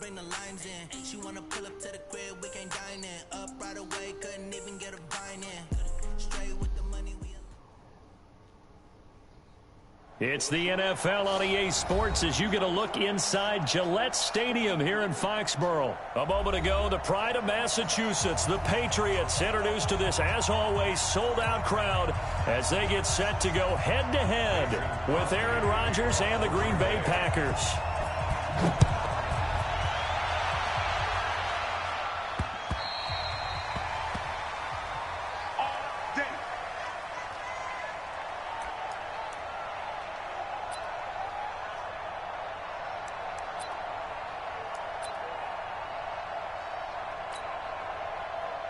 bring the limes in. She wanna pull up to the crib, we can't dine in. Up right away, couldn't even get a vine in. Straight with the money we. It's the NFL on EA Sports as you get a look inside Gillette Stadium here in Foxborough. A moment ago, the pride of Massachusetts, the Patriots, introduced to this, as always, sold-out crowd as they get set to go head-to-head with Aaron Rodgers and the Green Bay Packers.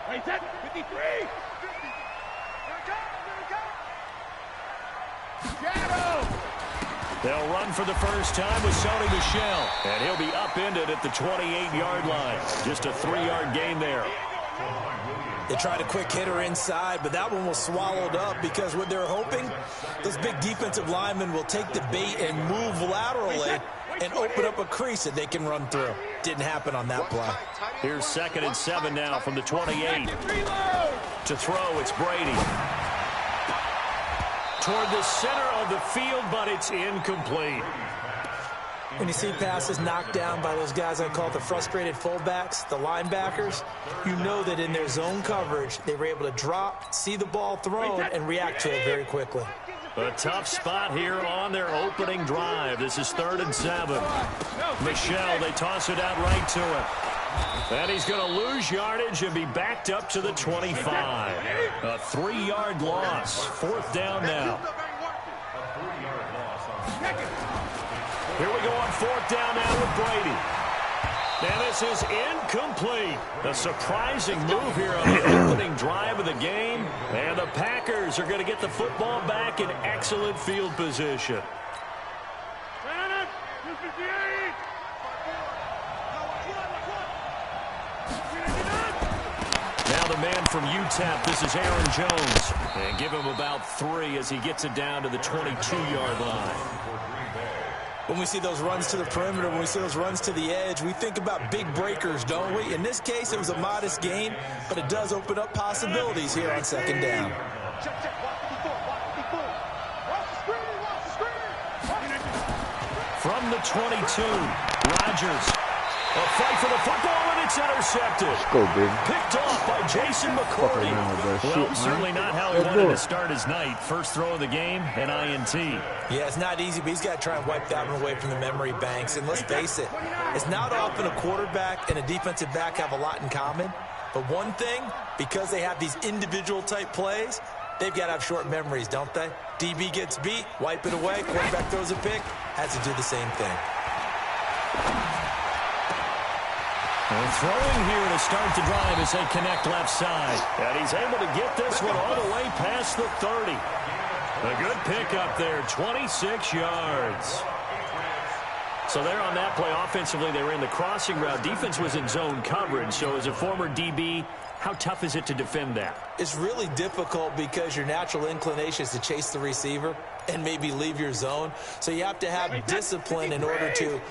Wait, 53! Here it comes! Shadow! They'll run for the first time with Sony Michel, and he'll be upended at the 28-yard line. Just a 3-yard gain there. They tried a quick hitter inside, but that one was swallowed up because what they're hoping, those big defensive linemen will take the bait and move laterally and open up a crease that they can run through. Didn't happen on that play. Here's 2nd and 7 now from the 28. To throw, it's Brady. Toward the center of the field, but it's incomplete. When you see passes knocked down by those guys I call the frustrated fullbacks, the linebackers, you know that in their zone coverage, they were able to drop, see the ball thrown, and react to it very quickly. A tough spot here on their opening drive. This is 3rd and 7. Michel, they toss it out right to him. And he's going to lose yardage and be backed up to the 25. A 3-yard loss. 4th down now. Here we go on 4th down now with Brady. And this is incomplete. A surprising move here on the opening drive of the game. And the Packers are going to get the football back in excellent field position. Now the man from UTEP, this is Aaron Jones. And give him about 3 as he gets it down to the 22-yard line. When we see those runs to the perimeter, when we see those runs to the edge, we think about big breakers, don't we? In this case, it was a modest gain, but it does open up possibilities here on 2nd down. From the 22, Rodgers. A fight for the football, and It's intercepted. Let's go, baby. Picked off by Jason McCourty. Well, certainly not how he wanted to start his night. First throw of the game, an INT. Yeah, it's not easy, but he's got to try and wipe that one away from the memory banks. And let's face it, it's not often a quarterback and a defensive back have a lot in common. But one thing, because they have these individual type plays, they've got to have short memories, don't they? DB gets beat, wipe it away, quarterback throws a pick, has to do the same thing. And throwing here to start the drive as they connect left side. And he's able to get this one all the way past the 30. A good pickup there, 26 yards. So there on that play, offensively, they were in the crossing route. Defense was in zone coverage. So as a former DB, how tough is it to defend that? It's really difficult because your natural inclination is to chase the receiver and maybe leave your zone. So you have to have discipline in order to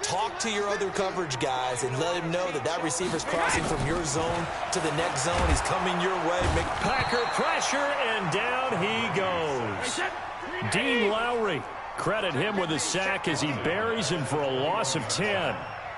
talk to your other coverage guys and let him know that that receiver's crossing from your zone to the next zone. He's coming your way. Packer pressure, and down he goes. Dean Lowry, credit him with a sack as he buries him for a loss of 10.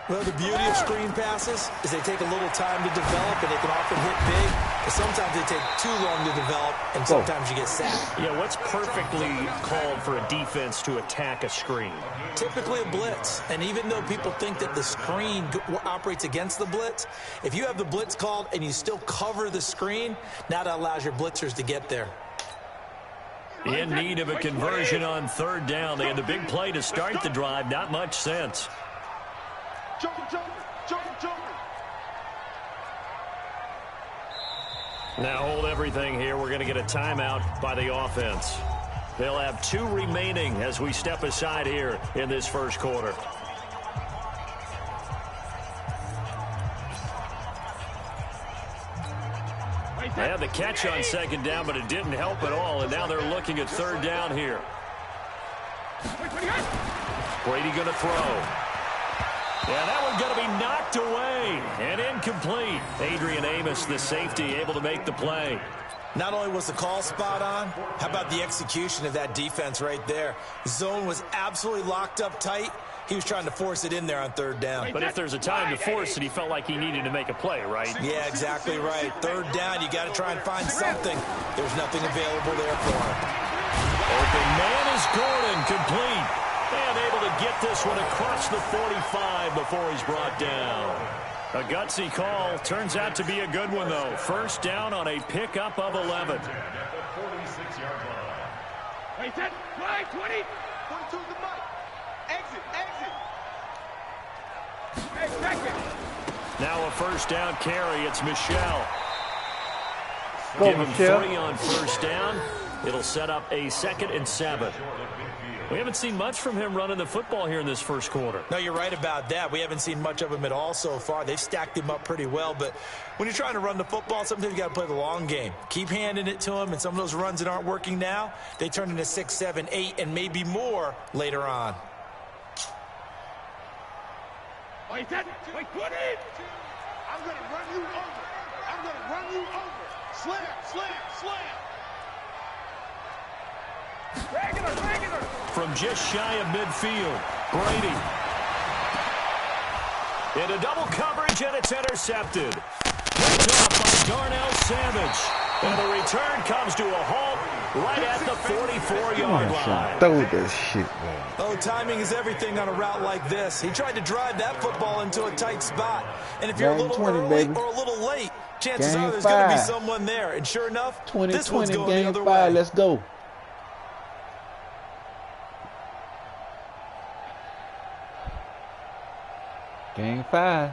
Well, the beauty of screen passes is they take a little time to develop, and they can often hit big, but sometimes they take too long to develop, and sometimes you get sacked. Yeah, what's perfectly called for a defense to attack a screen? Typically a blitz, and even though people think that the screen operates against the blitz, if you have the blitz called and you still cover the screen, now that allows your blitzers to get there. In need of a conversion on third down. They had the big play to start the drive. Not much sense. Now hold everything here. We're going to get a timeout by the offense. They'll have 2 remaining as we step aside here in this first quarter. They had the catch on second down, but it didn't help at all, and now they're looking at third down here. Brady going to throw. Yeah, that one's going to be knocked away and incomplete. Adrian Amos, the safety, able to make the play. Not only was the call spot on, how about the execution of that defense right there? Zone was absolutely locked up tight. He was trying to force it in there on third down. But if there's a time to force it, he felt like he needed to make a play, right? Yeah, exactly right. Third down, you got to try and find something. There's nothing available there for him. Open man is Gordon, complete. And able to get this one across the 45 before he's brought down. A gutsy call. Turns out to be a good one, though. First down on a pickup of 11. Wait, set, fly, 20. 22 the mic. Exit. Hey, second. Now a first down carry. It's Michelle. Go, Give him Michelle. 3 on first down. It'll set up a 2nd and 7. We haven't seen much from him running the football here in this first quarter. No, you're right about that. We haven't seen much of him at all so far. They've stacked him up pretty well, but when you're trying to run the football, sometimes you got to play the long game. Keep handing it to him, and some of those runs that aren't working now, they turn into 6, 7, 8, and maybe more later on. Wait, set, wait, 20. I'm going to run you over. Slam. Regular. From just shy of midfield, Brady. Into double coverage, and it's intercepted. Picked off by Darnell Savage. And the return comes to a halt right at the 44-yard line. Throw that shit, man. Oh, timing is everything on a route like this. He tried to drive that football into a tight spot. And if you're a little 20, early baby. or a little late, chances Game are there's going to be 5. someone there. And sure enough, 2020 this one's going the game other 5. way. Let's go. Game 5.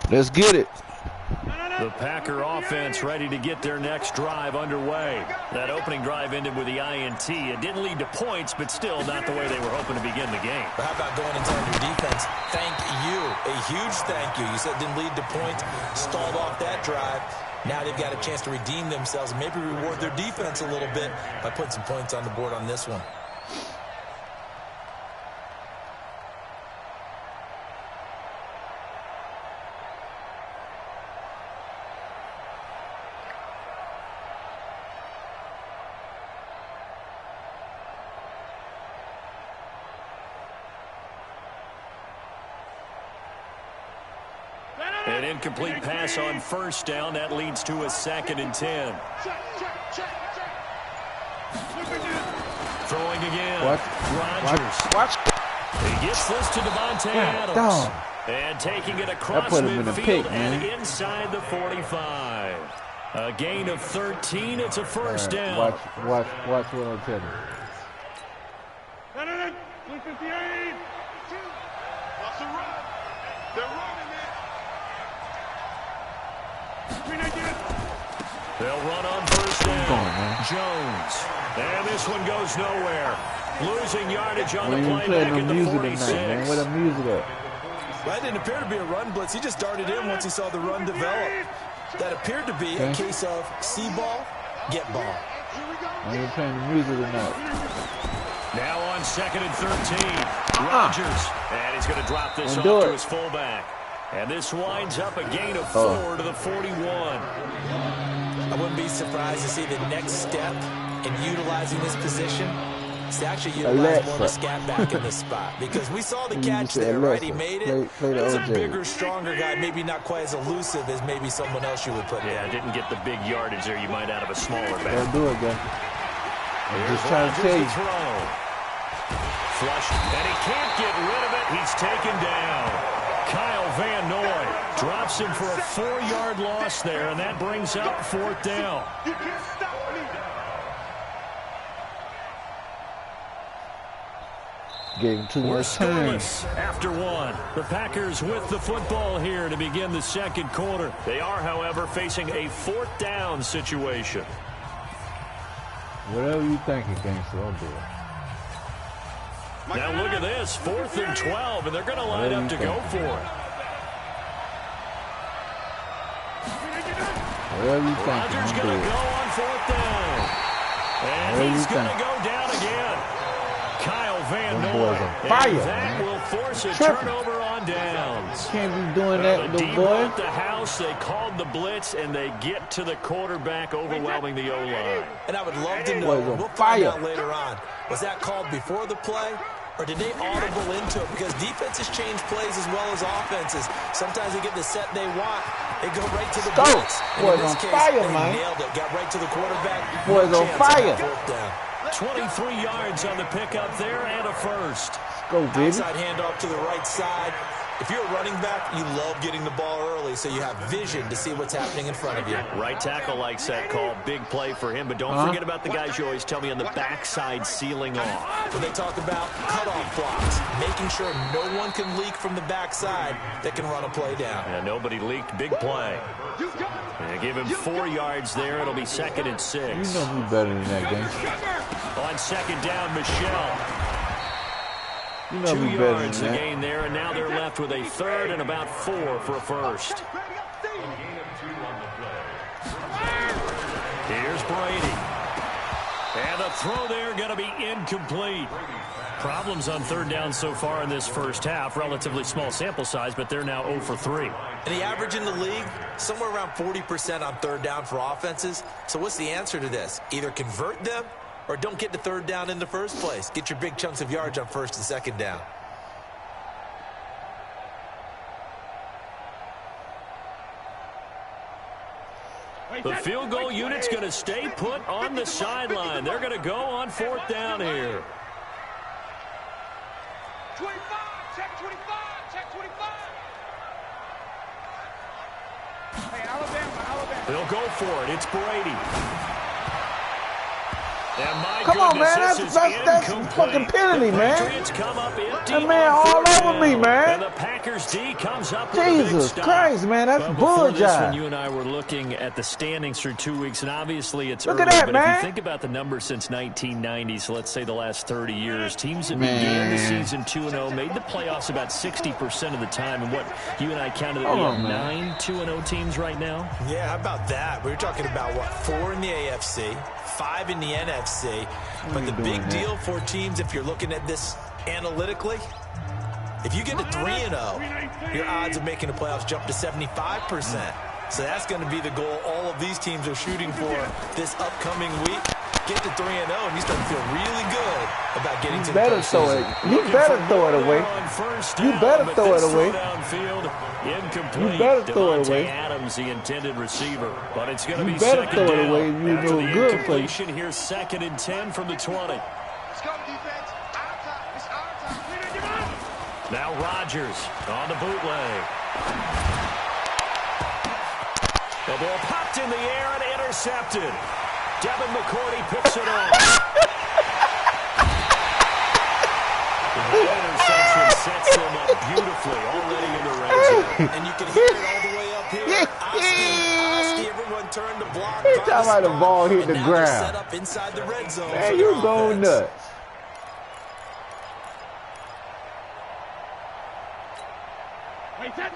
Let's get it. The Packer offense ready to get their next drive underway. That opening drive ended with the INT. It didn't lead to points, but still not the way they were hoping to begin the game. But how about going and telling your defense, thank you, a huge thank you. You said it didn't lead to points, stalled off that drive. Now they've got a chance to redeem themselves and maybe reward their defense a little bit by putting some points on the board on this one. incomplete pass on first down. That leads to a 2nd and 10. Throwing again. Rodgers. Watch. He gets this to Devontae Adams. Dog. And taking it across put him in the midfield pick, and man. inside the 45. A gain of 13. It's a first down. Watch what I'm telling you. They'll run on first down. Jones. And this one goes nowhere. Losing yardage on the play back at the 46. Man. Where the music at? That didn't appear to be a run blitz. He just darted in once he saw the run develop. That appeared to be a case of see ball, get ball. I ain't playing the music tonight. Now on 2nd and 13. Rodgers. And he's going to drop this off to his fullback. And this winds up a gain of 4 to the 41. I wouldn't be surprised to see the next step in utilizing this position. It's actually utilize more of a scat back in this spot. Because we saw the catch there, right? He made it. He's a bigger, stronger guy. Maybe not quite as elusive as maybe someone else you would put there. Yeah, didn't get the big yardage there you might out of a smaller back. Don't do it, guys. I'm just trying to tell you. Flush, and he can't get rid of it. He's taken down. Kyle Van Noy drops him for a 4-yard loss there, and that brings up 4th down. You can't stop me. Gave him too much time. After 1, the Packers with the football here to begin the 2nd quarter. They are, however, facing a 4th down situation. Whatever you thinking, gangster, I'll do it. Now look at this, 4th and 12, and they're going to line up to go for it. Whatever you thinking, Rodgers going to go on 4th down. And he's going to go down again. Kyle Van Noy. And that will force a turnover on downs. Can't be doing that with the boy. At the house, they called the blitz, and they get to the quarterback, overwhelming the O-line. And I would love to know, we'll find out later on, was that called before the play? Or did they audible into it? Because defenses change plays as well as offenses. Sometimes they get the set they want. They go right to the blitz. Boys on fire, man. Nailed it. Got right to the quarterback. Boys on fire. 23 yards on the pickup there and a first. Go, baby. Outside handoff to the right side. If you're a running back, you love getting the ball early so you have vision to see what's happening in front of you. Right tackle likes that call. Big play for him. But don't forget about the guys you always tell me on the backside sealing off. When they talk about cutoff blocks, making sure no one can leak from the backside that can run a play down. Yeah, nobody leaked. Big play. They give him 4 yards there. It'll be 2nd and 6. You know me better than that, gang. On 2nd down, Michelle. You know 2 yards to gain there, and now they're left with a 3rd and about 4 for a first. Here's Brady. And the throw there going to be incomplete. Problems on 3rd down so far in this first half. Relatively small sample size, but they're now 0 for 3. And the average in the league, somewhere around 40% on 3rd down for offenses. So what's the answer to this? Either convert them or don't get the 3rd down in the first place. Get your big chunks of yards on 1st and 2nd down. The field goal unit's going to stay put on the sideline. They're going to go on 4th down here. 25, check 25, check 25. Hey, Alabama. They'll go for it. It's Brady. And my Come on, man. goodness, That's fucking penalty, man. Patriots come up empty. That man all over me, man. And the Packers D comes up with a big Jesus stop. Christ, man. That's Before this bullshit. one, you and I were looking at the standings for 2 weeks, and obviously it's Look early, at that, but man. if you think about the numbers since 1990, so let's say the last 30 years, teams that began the season 2-0 made the playoffs about 60% of the time. And what you and I counted that we have 9 2-0 teams right now? Yeah, how about that? We were talking about, what, 4 in the AFC, 5 in the NFC. But the big deal for teams, if you're looking at this analytically, if you get to 3-0, your odds of making the playoffs jump to 75%. So that's going to be the goal all of these teams are shooting for this upcoming week. Get to 3-0, and you start to feel really good about getting to the postseason. You better throw it away. You better throw it away. Incomplete. You better throw it away. Adams, the intended receiver, but it's going to be you better second throw down. it away. You After know the good for you. incompletion, here's 2nd and 10 from the 20. Let's go, defense. Our time. It's our time. We didn't give up. Now Rodgers on the bootleg. The ball popped in the air and intercepted. Devin McCourty picks it off. The interception sets them up beautifully already in the red zone. And you can hear it all the way up here. Oski, everyone turned to block. He's talking about the ball hit the Set ground. up inside the red zone. Man, you going nuts. Wait, Eddie!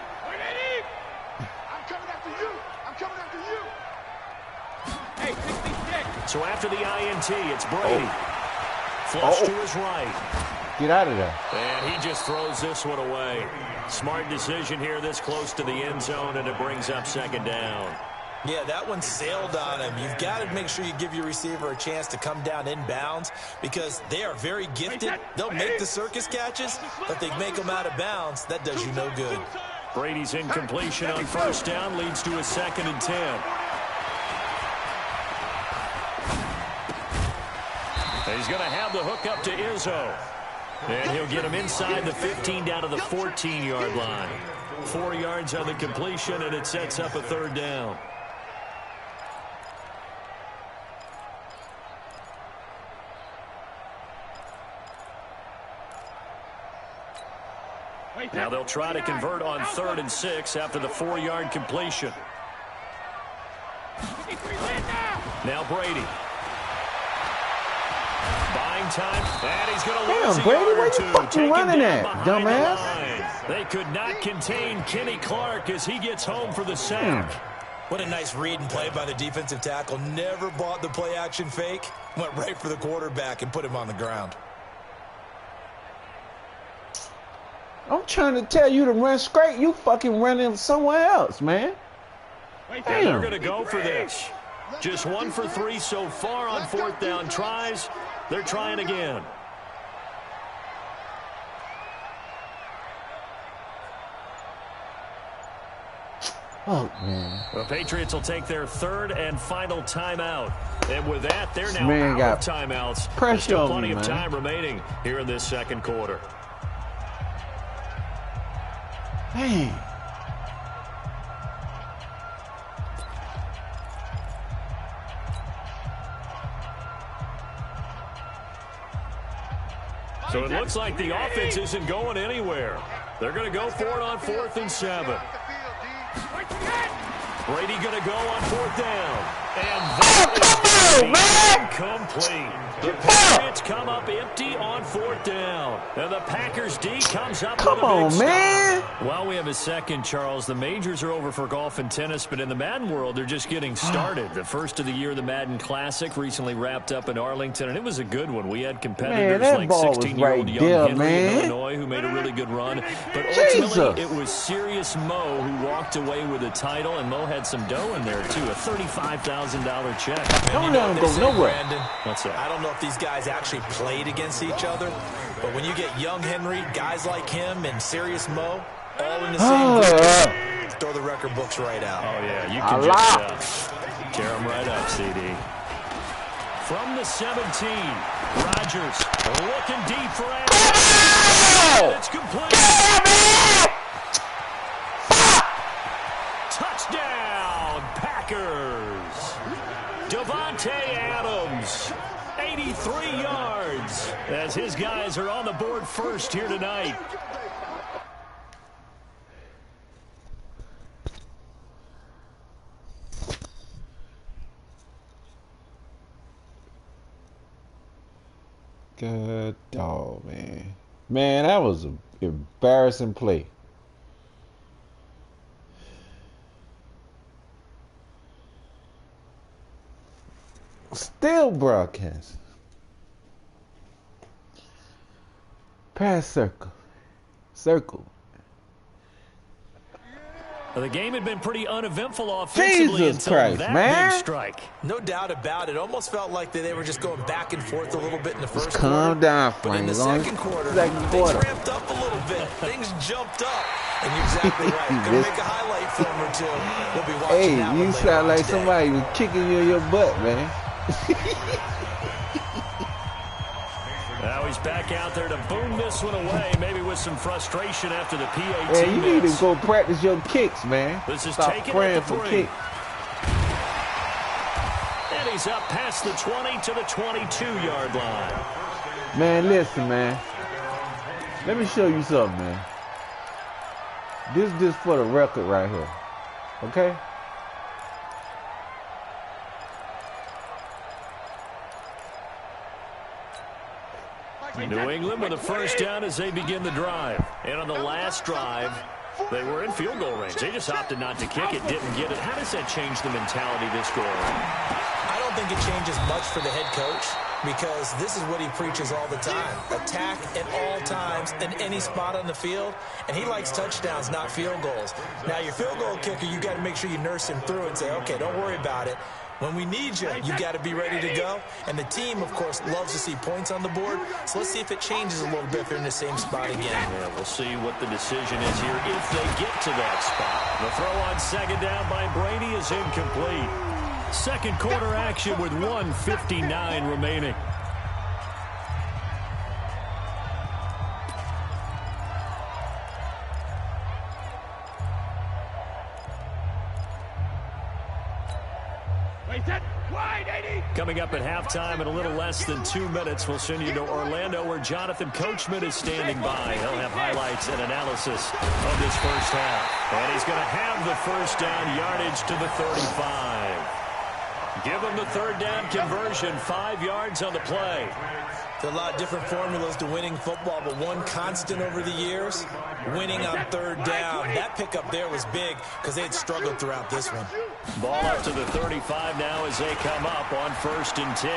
I'm coming after you. I'm coming after you. Hey, 66. So after the INT, it's Brady. Flush to his right. Get out of there. And he just throws this one away. Smart decision here this close to the end zone, and it brings up 2nd down. Yeah, that one sailed on him. You've got to make sure you give your receiver a chance to come down inbounds because they are very gifted. They'll make the circus catches, but they make them out of bounds. That does you no good. Brady's incompletion on 1st down leads to a 2nd and 10. He's going to have the hook up to Izzo. And he'll get him inside the 15 down to the 14-yard line. 4 yards on the completion, and it sets up a 3rd down. Now they'll try to convert on 3rd and 6 after the 4-yard completion. Now Brady. Buying time, and he's going to lose a Brady, yard where or you two. fucking Taken running down at, behind the dumbass? line. They could not contain Kenny Clark as he gets home for the sack. What a nice read and play by the defensive tackle. Never bought the play-action fake. Went right for the quarterback and put him on the ground. I'm trying to tell you to run straight. You fucking running somewhere else, man. And they're going to go for this. Just 1 for 3 so far on 4th down tries. They're trying again. Oh, man. The Patriots will take their 3rd and final timeout. And with that, they're now Man out got of timeouts. pressure There's still on plenty me, of man. time remaining here in this 2nd quarter. Hey. So it looks like the offense isn't going anywhere. They're going to go for it on 4th and 7. Brady going to go on 4th down. And that is incomplete. The Patriots come up empty on 4th down. And the Packers D comes up Come with a big on, man. stop. While we have a second, Charles, the majors are over for golf and tennis, but in the Madden world, they're just getting started. The first of the year, the Madden Classic, recently wrapped up in Arlington, and it was a good one. We had competitors that like ball was 16-year-old right young there, Henry man. in Illinois, who made a really good run. But ultimately, Jesus. it was Serious Mo who walked away with the title, and Mo had some dough in there, too, a $35,000 check. Don't let him go nowhere. Brandon, What's that? I don't know if these guys actually played against each other, but when you get young Henry, guys like him, and Serious Mo, all in the same group, throw the record books right out. Oh, yeah, you can just tear them right up, CD. From the 17, Rodgers looking deep for Adams. It's complete. Touchdown, Packers. Devontae Adams, 83 yards, as his guys are on the board first here tonight. Good dog, man. Man, that was an embarrassing play. Still broadcast. Pass circle. Circle. The game had been pretty uneventful offensively Jesus until Christ, that man. big strike. No doubt about it. Almost felt like they were just going back and forth a little bit in the first quarter. Calm down, But in the Frank. second quarter, they ramped up a little bit. Things jumped up. And you're exactly right. Gonna make a highlight film or two. We'll be watching that Hey, you sound like somebody was kicking you in your butt, man. Now he's back out there to boom this one away, maybe with some frustration after the PAT. Yeah, you need to go practice your kicks, man. This is Stop taken praying at the for 3. kicks. And he's up past the 20 to the 22-yard line. Man, listen, man. Let me show you something, man. This is for the record right here. Okay? New England with a first down as they begin the drive. And on the last drive, they were in field goal range. They just opted not to kick it, didn't get it. How does that change the mentality this go around? I don't think it changes much for the head coach because this is what he preaches all the time. Attack at all times in any spot on the field, and he likes touchdowns, not field goals. Now, your field goal kicker, you got to make sure you nurse him through and say, okay, don't worry about it. When we need you, you got to be ready to go. And the team, of course, loves to see points on the board. So let's see if it changes a little bit if they're in the same spot again. Yeah, we'll see what the decision is here if they get to that spot. The throw on second down by Brady is incomplete. Second quarter action with 1:59 remaining. Coming up at halftime in a little less than 2 minutes, we'll send you to Orlando where Jonathan Coachman is standing by. He'll have highlights and analysis of this first half. And he's going to have the first down yardage to the 35. Give him the third down conversion, 5 yards on the play. There are a lot of different formulas to winning football, but one constant over the years, winning on third down. That pickup there was big because they had struggled throughout this one. Ball up to the 35 now as they come up on 1st and 10.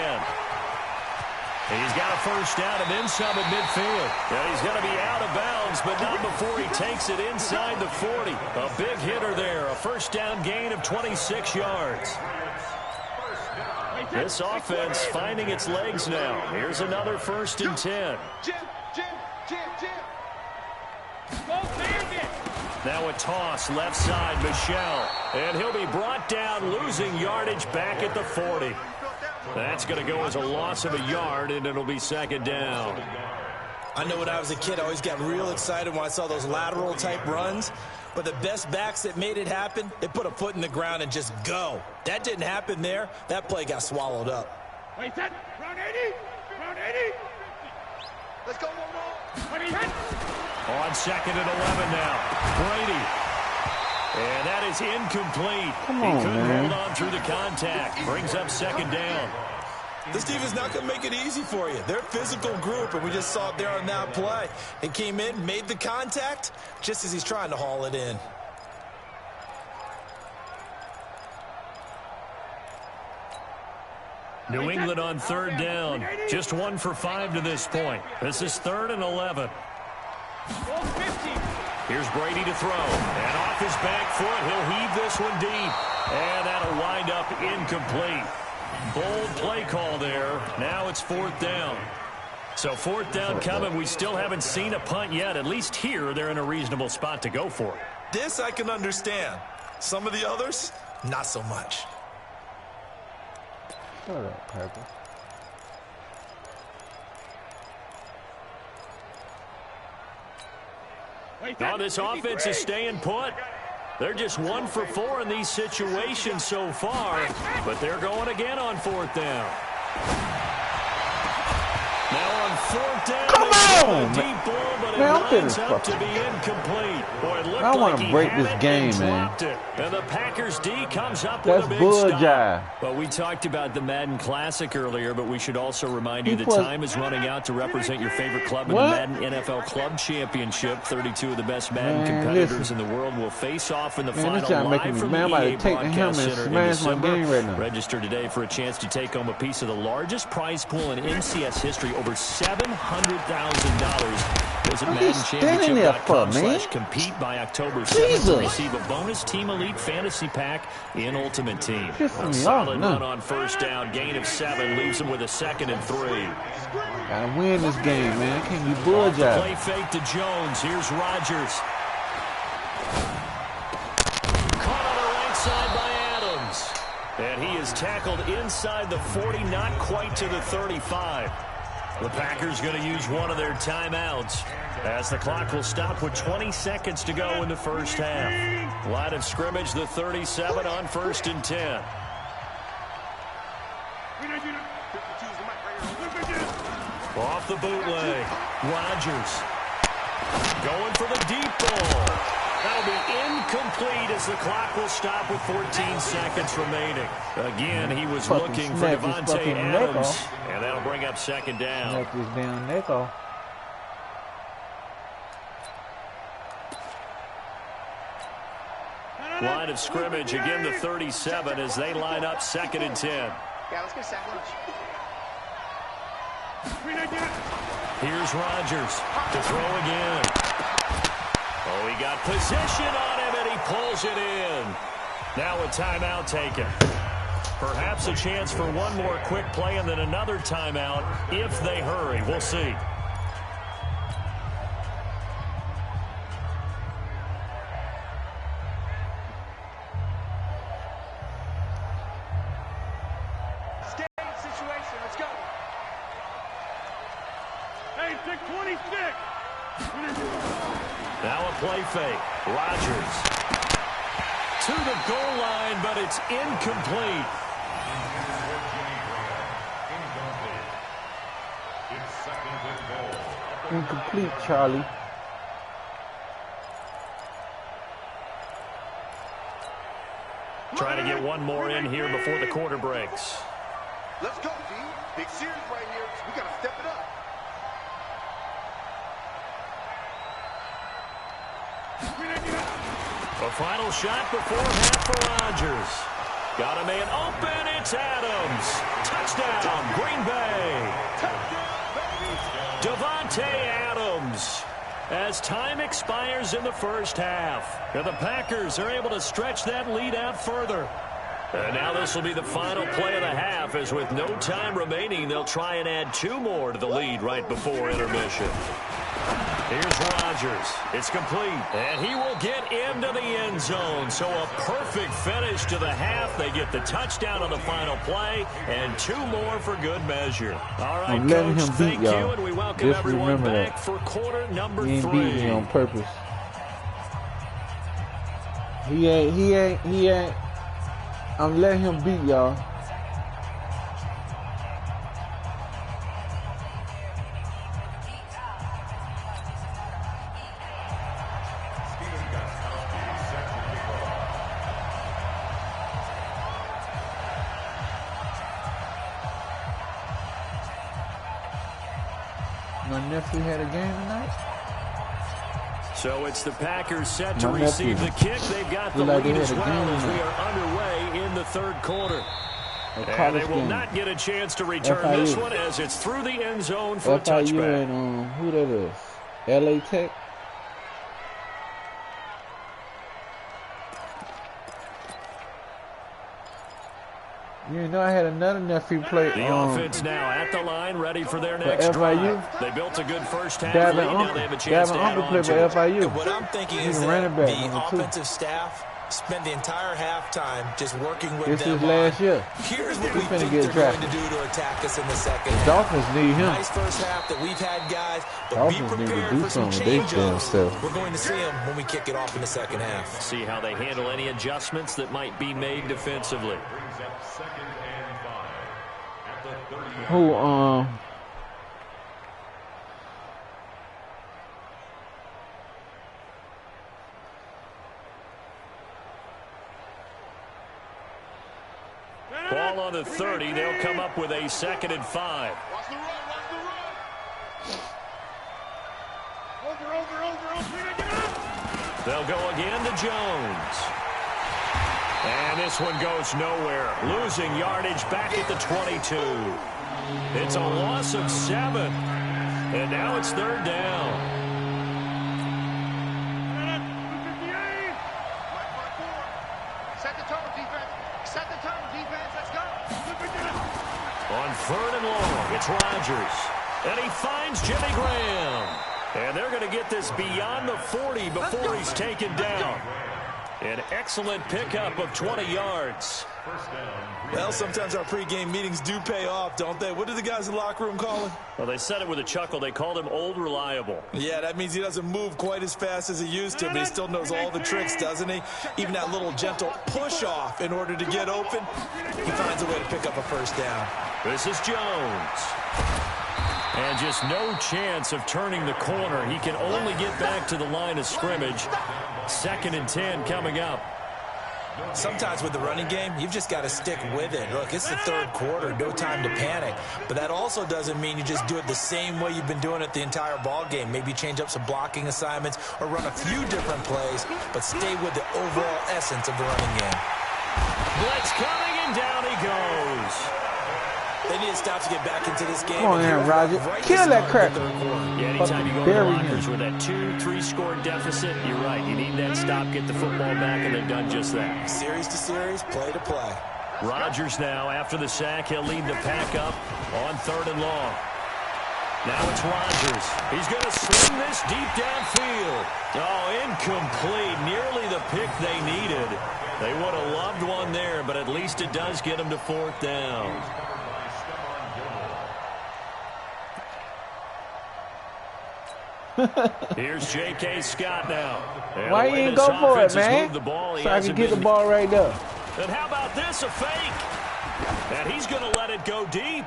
And he's got a first down and then some at midfield. And he's going to be out of bounds, but not before he takes it inside the 40. A big hitter there, a first down gain of 26 yards. This offense finding its legs now. Here's another 1st and 10. Now a toss, left side, Michel. And he'll be brought down, losing yardage back at the 40. That's going to go as a loss of a yard, and it'll be second down. I know when I was a kid, I always got real excited when I saw those lateral-type runs. But the best backs that made it happen, they put a foot in the ground and just go. That didn't happen there. That play got swallowed up. Wait, set. Round 80. Round 80. Let's go, one more. On 2nd and 11 now. Brady. And that is incomplete. Come he on, couldn't man. hold on through the contact. Brings up second down. This team is not going to make it easy for you. They're a physical group, and we just saw it there on that play. It came in, made the contact, just as he's trying to haul it in. New England on third down. Just 1 for 5 to this point. This is 3rd and 11. Here's Brady to throw. And off his back foot, he'll heave this one deep. And that'll wind up incomplete. Bold play call there. Now it's 4th down. So 4th down coming. We still haven't seen a punt yet. At least here, they're in a reasonable spot to go for it. This I can understand. Some of the others, not so much. Shut up, Piper. Now this offense is staying put. They're just 1 for 4 in these situations so far, but they're going again on 4th down. Now on 4th down, Come on, deep ball, but it man, I'm lines finna up to fucking- be incomplete. Boy, it looked I wanna like he break had this it game, and man. dropped it. And the Packers D comes up That's with a big bull stop. jive. But we talked about the Madden Classic earlier, but we should also remind you He the was- time is running out to represent your favorite club in What? the Madden NFL Club Championship. 32 of the best Madden Man, competitors listen. in the world will face off in the Man, this final guy live making me from mad. I'm the about to EA take the Broadcast helmet and Center in smash my December. game right now. Register today for a chance to take home a piece of the largest prize pool in NCS history. Over over $700,000. Visit What he's standing there for, man? Compete by October 7th to receive a bonus Team Elite Fantasy Pack in Ultimate Team. A solid run on first down, gain of 7, leaves him with a 2nd and 3. Gotta win this game, man. Can't be bulljob. Play fake to Jones. Here's Rodgers. Caught on the right side by Adams. And he is tackled inside the 40, not quite to the 35. The Packers going to use one of their timeouts as the clock will stop with 20 seconds to go in the first half. Line of scrimmage, the 37 on 1st and 10. Off the bootleg. Rodgers going for the deep ball. That'll be incomplete as the clock will stop with 14 seconds remaining. Again, he was looking for Devontae Adams, and that'll bring up 2nd down. Neck his damn neck off. Line of scrimmage, again the 37 as they line up 2nd and 10. Yeah, let's get second. Here's Rodgers to throw again. Oh, he got position on him, and he pulls it in. Now a timeout taken. Perhaps a chance for one more quick play and then another timeout if they hurry. We'll see. Situation, let's go. Hey, 626. Now a play fake. Rodgers to the goal line, but it's incomplete. Incomplete, Charlie. Trying to get one more in here before the quarter breaks. Let's go, D. Big series right here. We got to step it up. A final shot before half for Rodgers. Got a man open. It's Adams. Touchdown, Green Bay. Devontae Adams. As time expires in the first half, and the Packers are able to stretch that lead out further. And now this will be the final play of the half, as with no time remaining, they'll try and add 2 more to the lead right before intermission. Here's Rodgers. It's complete, and he will get into the end zone. So a perfect finish to the half. They get the touchdown on the final play, and 2 more for good measure. All right, I'm letting Coach, him thank beat you, y'all. and we welcome Just everyone remember back that. for quarter number 3. He ain't beating me on purpose. He ain't. I'm letting him beat y'all. My nephew had a game tonight. So it's the Packers set to receive the kick. They've got the lead as well as we are underway in the 3rd quarter. And they will not get a chance to return this one as it's through the end zone for a touchback. And, who that is? LA Tech? You know, I had another nephew play. The offense now at the line, ready for their next FIU. drive. They built a good first half Davin lead. Now they have a chance to add on play to for it. FIU. What I'm thinking He's is a that running back, the number 2. offensive staff spent the entire halftime just working with This them is last year. Here's what we finna think get they're drafted. going to do to attack us in the second The half. Dolphins need him. Nice first half that we've had, guys, but Dolphins be need to prepared do for some something with their damn change-ups. self. We're going to see them when we kick it off in the second half. See how they handle any adjustments that might be made defensively. Who, Ball on the 30. They'll come up with a 2nd and 5. Watch the run, watch the run. Over. They'll go again to Jones. And this one goes nowhere. Losing yardage back at the 22. It's a loss of 7. And now it's 3rd down. Set the tone, defense. Set the tone, defense. Let's go. On 3rd and long, it's Rodgers. And he finds Jimmy Graham. And they're going to get this beyond the 40 before he's taken down. An excellent pickup of 20 yards. Well, sometimes our pregame meetings do pay off, don't they? What do the guys in the locker room call him? Well, they said it with a chuckle. They called him Old Reliable. Yeah, that means he doesn't move quite as fast as he used to, but he still knows all the tricks, doesn't he? Even that little gentle push-off in order to get open, he finds a way to pick up a first down. This is Jones. And just no chance of turning the corner. He can only get back to the line of scrimmage. 2nd and 10 coming up. Sometimes with the running game, you've just got to stick with it. Look, it's the 3rd quarter, no time to panic. But that also doesn't mean you just do it the same way you've been doing it the entire ball game. Maybe change up some blocking assignments or run a few different plays, but stay with the overall essence of the running game. Blitz coming, and down he goes. They need to stop to get back into this game. Come on, Aaron Rodgers. Kill that crap. Yeah, anytime you go to the lockers with that 2-3 score deficit, you're right. You need that stop, get the football back, and they've done just that. Series to series, play to play. Rodgers now, after the sack, he'll lead the pack up on 3rd and long. Now it's Rodgers. He's going to sling this deep downfield. Oh, incomplete. Nearly the pick they needed. They would have loved one there, but at least it does get them to 4th down. Here's J.K. Scott now. And why you didn't go for it, man? So I can get the ball right there. And how about this, a fake? And he's going to let it go deep.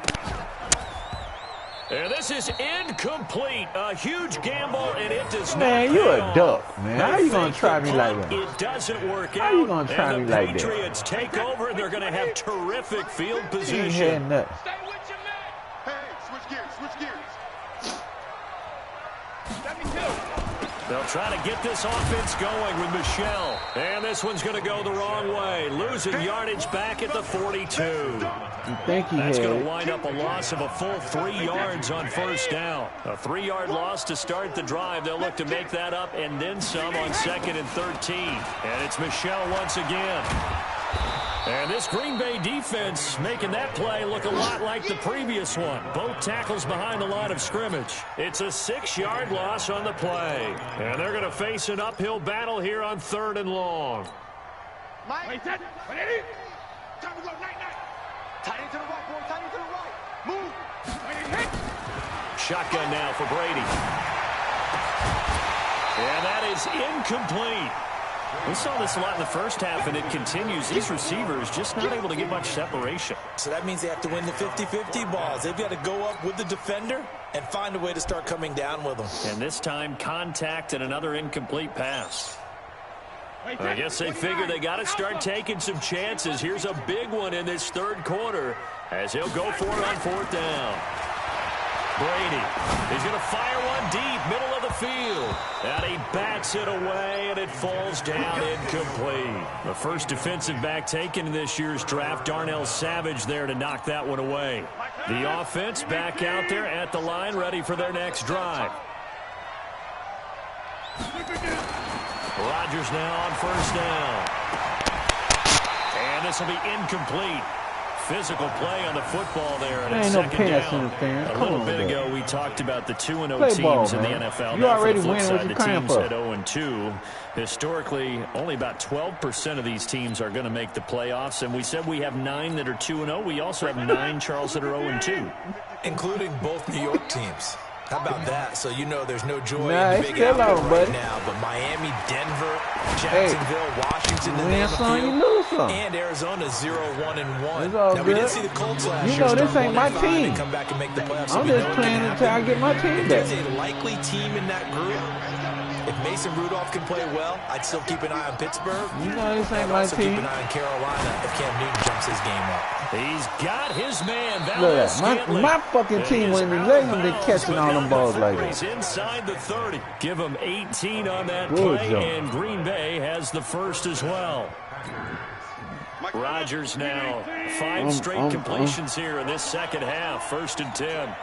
And this is incomplete. A huge gamble, and it does not Man, you pay a off. duck, man. How you going to try me like that? It doesn't work out. How you going to try me like that? And the Patriots take over, and they're going to have terrific field You position. had nuts. Stay with your man. Hey, switch gears, switch gears. Let me kill. They'll try to get this offense going with Michelle. And this one's going to go the wrong way. Losing yardage back at the 42. You think he That's had going to it. wind up a loss of a full 3 yards on 1st down. A 3-yard loss to start the drive. They'll look to make that up and then some on 2nd and 13. And it's Michelle once again. And this Green Bay defense making that play look a lot like the previous one. Both tackles behind the line of scrimmage. It's a 6-yard loss on the play. And they're going to face an uphill battle here on 3rd and long. Mike, time to go, night. Tight into the right, boy, tight into the right. Move. Shotgun now for Brady. And that is incomplete. We saw this a lot in the first half, and it continues. These receivers just not able to get much separation. So that means they have to win the 50-50 balls. They've got to go up with the defender and find a way to start coming down with them. And this time, contact and another incomplete pass. I guess they figure they got to start taking some chances. Here's a big one in this 3rd quarter as he'll go for it on 4th down. Brady, he's going to fire one deep, middle of the field. And he bats it away, and it falls down incomplete. The first defensive back taken in this year's draft, Darnell Savage there to knock that one away. The offense back out there at the line, ready for their next drive. Rodgers now on 1st down. And this will be incomplete. Physical play on the football there. And Ain't no 2nd pass down. interference. A Come little on, bit man. ago, we talked about the 2-0 Play teams ball, in the man. NFL. You Now, for already the flip winning. What side, you the crying teams for? at 0-2. Historically, only about 12% of these teams are going to make the playoffs. And we said we have 9 that are 2-0. We also have 9, Charles, that are 0-2. Including both New York teams. How about that? So you know there's no joy Nah, in the it's Big still Apple on, right buddy. now. But Miami, Denver, Jacksonville, Washington, to Win name a some, you few. lose some. And Arizona 0-1-1. It's all Now, we didn't good. see the Colts last You year. know, this start ain't my 1-5 team. and come back and make the playoffs. So I'm we just know it playing can until I happen. get my team If back. there's a likely team in that group, if Mason Rudolph can play well, I'd still keep an eye on Pittsburgh. You know this ain't And my also keep team. an eye on Carolina if Cam Newton jumps his game up. He's got his man, Look Valdez at that. My fucking team wouldn't be letting them be catching all them balls like that. He's inside the 30. Give him 18 on that Good play, job. and Green Bay has the first as well. Rodgers now 5 straight completions here in this second half. 1st and 10.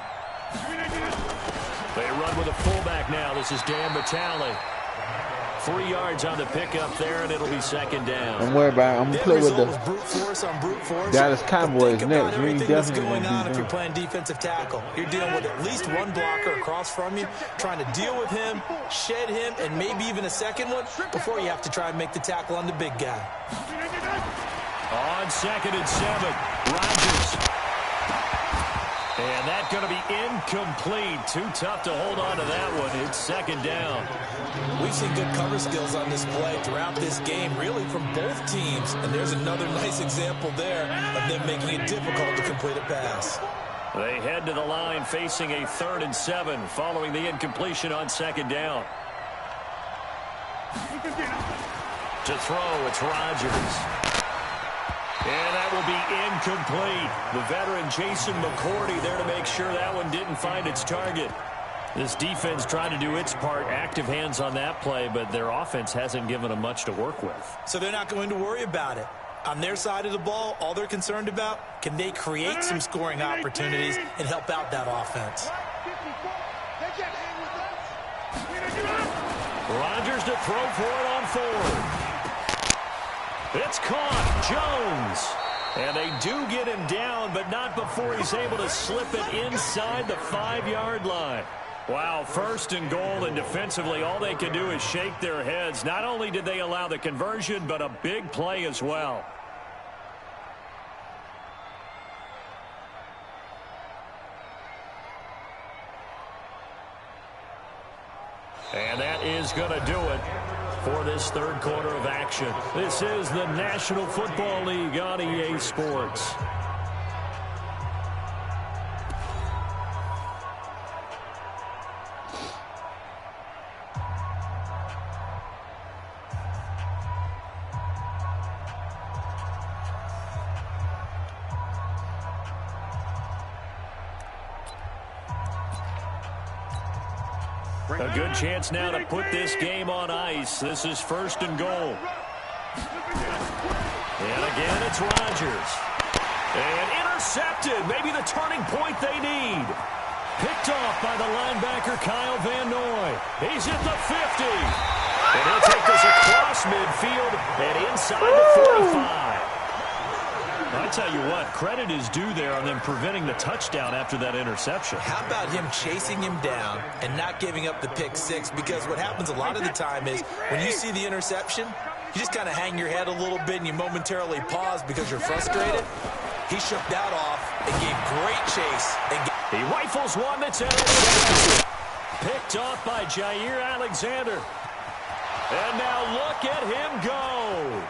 They run with a fullback now. This is Dan Vitale. 3 yards on the pickup there, and it'll be 2nd down. I'm worried about it. I'm going to play with the brute force on brute force. Dallas Cowboys next. Everything that's going on if you're playing defensive tackle. You're dealing with at least one blocker across from you, trying to deal with him, shed him, and maybe even a second one before you have to try and make the tackle on the big guy. On 2nd and 7, Rodgers. And that's going to be incomplete. Too tough to hold on to that one. It's 2nd down. We've seen good cover skills on this play throughout this game, really from both teams. And there's another nice example there of them making it difficult to complete a pass. They head to the line facing a 3rd and 7 following the incompletion on 2nd down. To throw, it's Rodgers. And that will be incomplete. The veteran Jason McCourty there to make sure that one didn't find its target. This defense tried to do its part, active hands on that play, but their offense hasn't given them much to work with. So they're not going to worry about it. On their side of the ball, all they're concerned about, can they create some scoring opportunities and help out that offense? Rodgers to throw for it on 4th. It's caught. Jones. And they do get him down, but not before he's able to slip it inside the 5-yard line. Wow, 1st and goal, and defensively all they can do is shake their heads. Not only did they allow the conversion, but a big play as well. And that is going to do it for this 3rd quarter of action. This is the National Football League on EA Sports. A good chance now to put this game on ice. This is 1st and goal. And again, it's Rodgers. And intercepted. Maybe the turning point they need. Picked off by the linebacker, Kyle Van Noy. He's at the 50. And he'll take this across midfield and inside the 45. I tell you what, credit is due there on them preventing the touchdown after that interception. How about him chasing him down and not giving up the pick 6? Because what happens a lot of the time is when you see the interception, you just kind of hang your head a little bit and you momentarily pause because you're frustrated. He shook that off and gave great chase. He rifles one that's intercepted. Picked off by Jair Alexander. And now look at him go.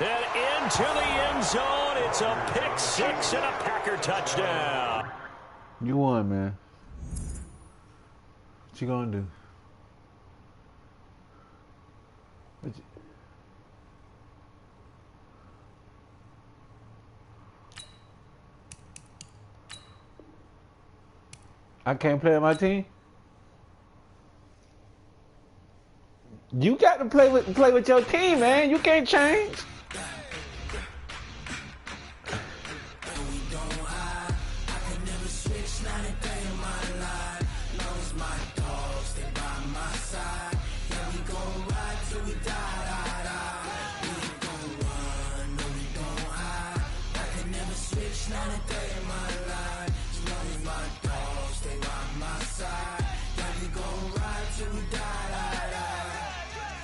And into the end zone, it's a pick 6 and a Packer touchdown. You won, man. What you gonna do? I can't play with my team? You got to play with your team, man. You can't change.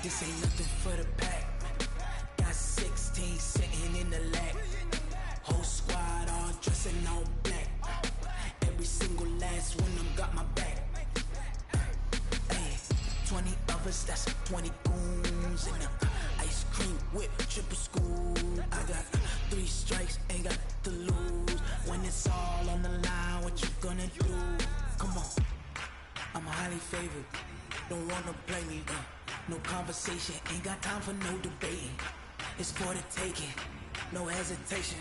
This ain't nothing for the pack. Got 16 sitting in the lap. Whole squad all dressing all black. Every single last one of them got my back. Hey, 20 of us, that's 20 goons. And ice cream whip, triple school. I got 3 strikes, ain't got to lose. When it's all on the line, what you gonna do? Come on, I'm highly favored. Don't wanna play me, no conversation, ain't got time for no debating. It's for the taking, no hesitation.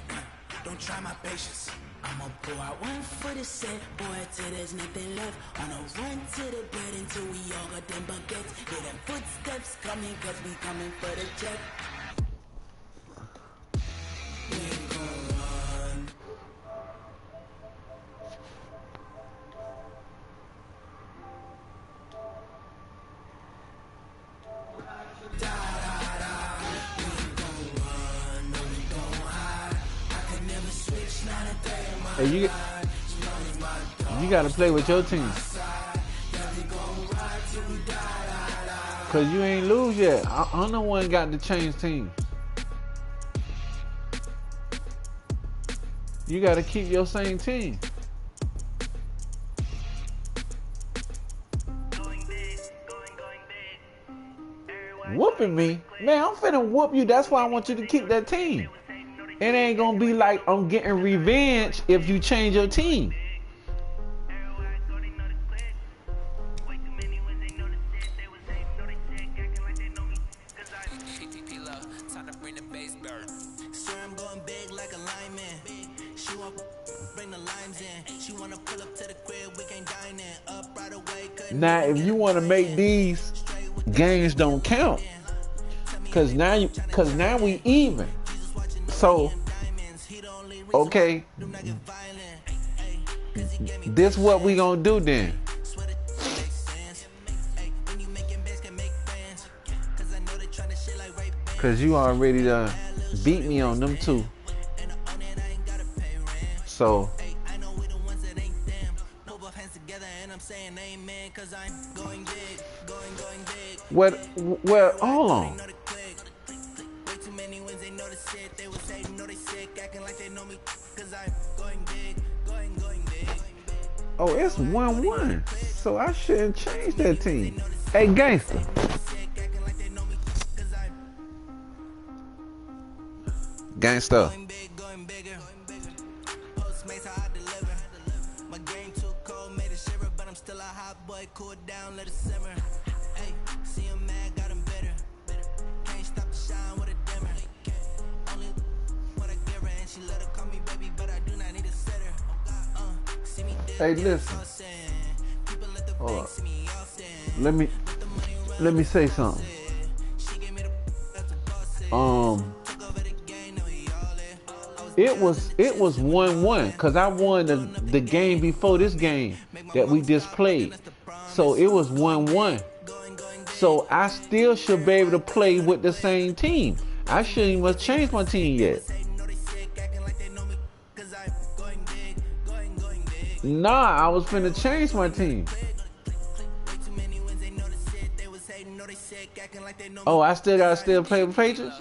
Don't try my patience. I'ma pour out one for the set, boy, till there's nothing left. On a run to the bed until we all got them baguettes. Hear them footsteps coming, cause we coming for the check. Hey, you gotta play with your team. Cause you ain't lose yet. I'm the one got to change team. You gotta keep your same team. Whooping me? Man, I'm finna whoop you. That's why I want you to keep that team. It ain't gonna be like I'm getting revenge if you change your team. Now, if you want to make these games don't count, cause now we even. So, okay, this what we gonna do then? Cause you already beat me on them two. So. Well, hold on. Oh, it's 1-1. So I shouldn't change that team. Hey, gangster. Gangster. Hey, listen. Hold up. Let me say something. It was 1-1 because I won the game before this game that we just played. So it was 1-1. So I still should be able to play with the same team. I shouldn't even change my team yet. Nah, I was finna change my team. Oh, I still gotta play with Patriots?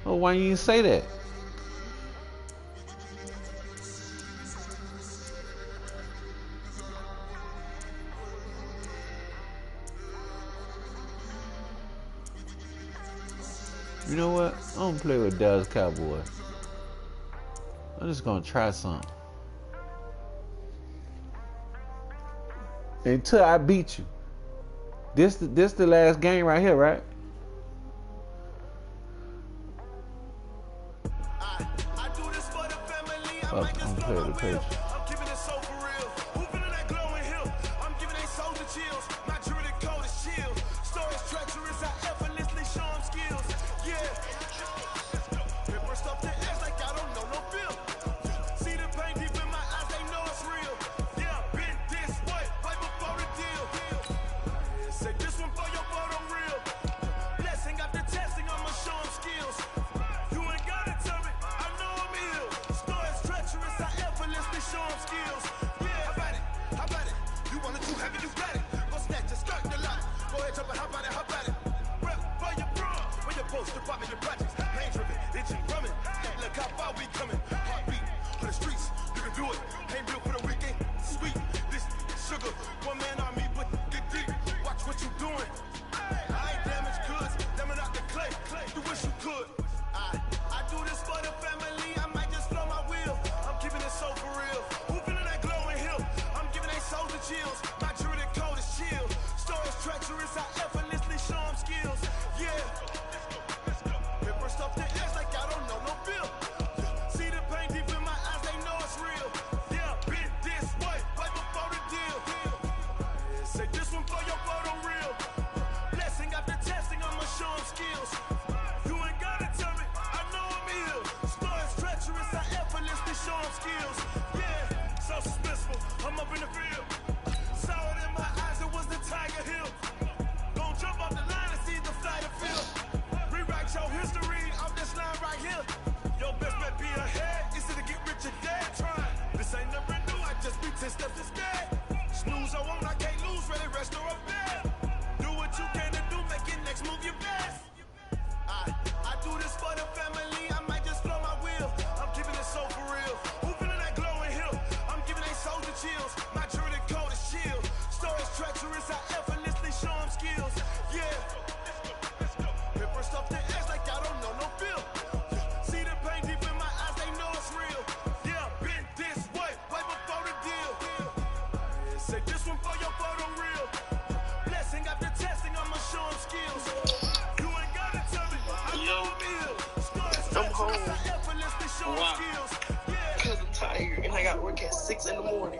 Oh, why you didn't say that? You know what? I don't play with Dallas Cowboys. I'm just gonna try something. Until I beat you. This the last game right here, right? Oh, I'm gonna play with the Patriots. 40.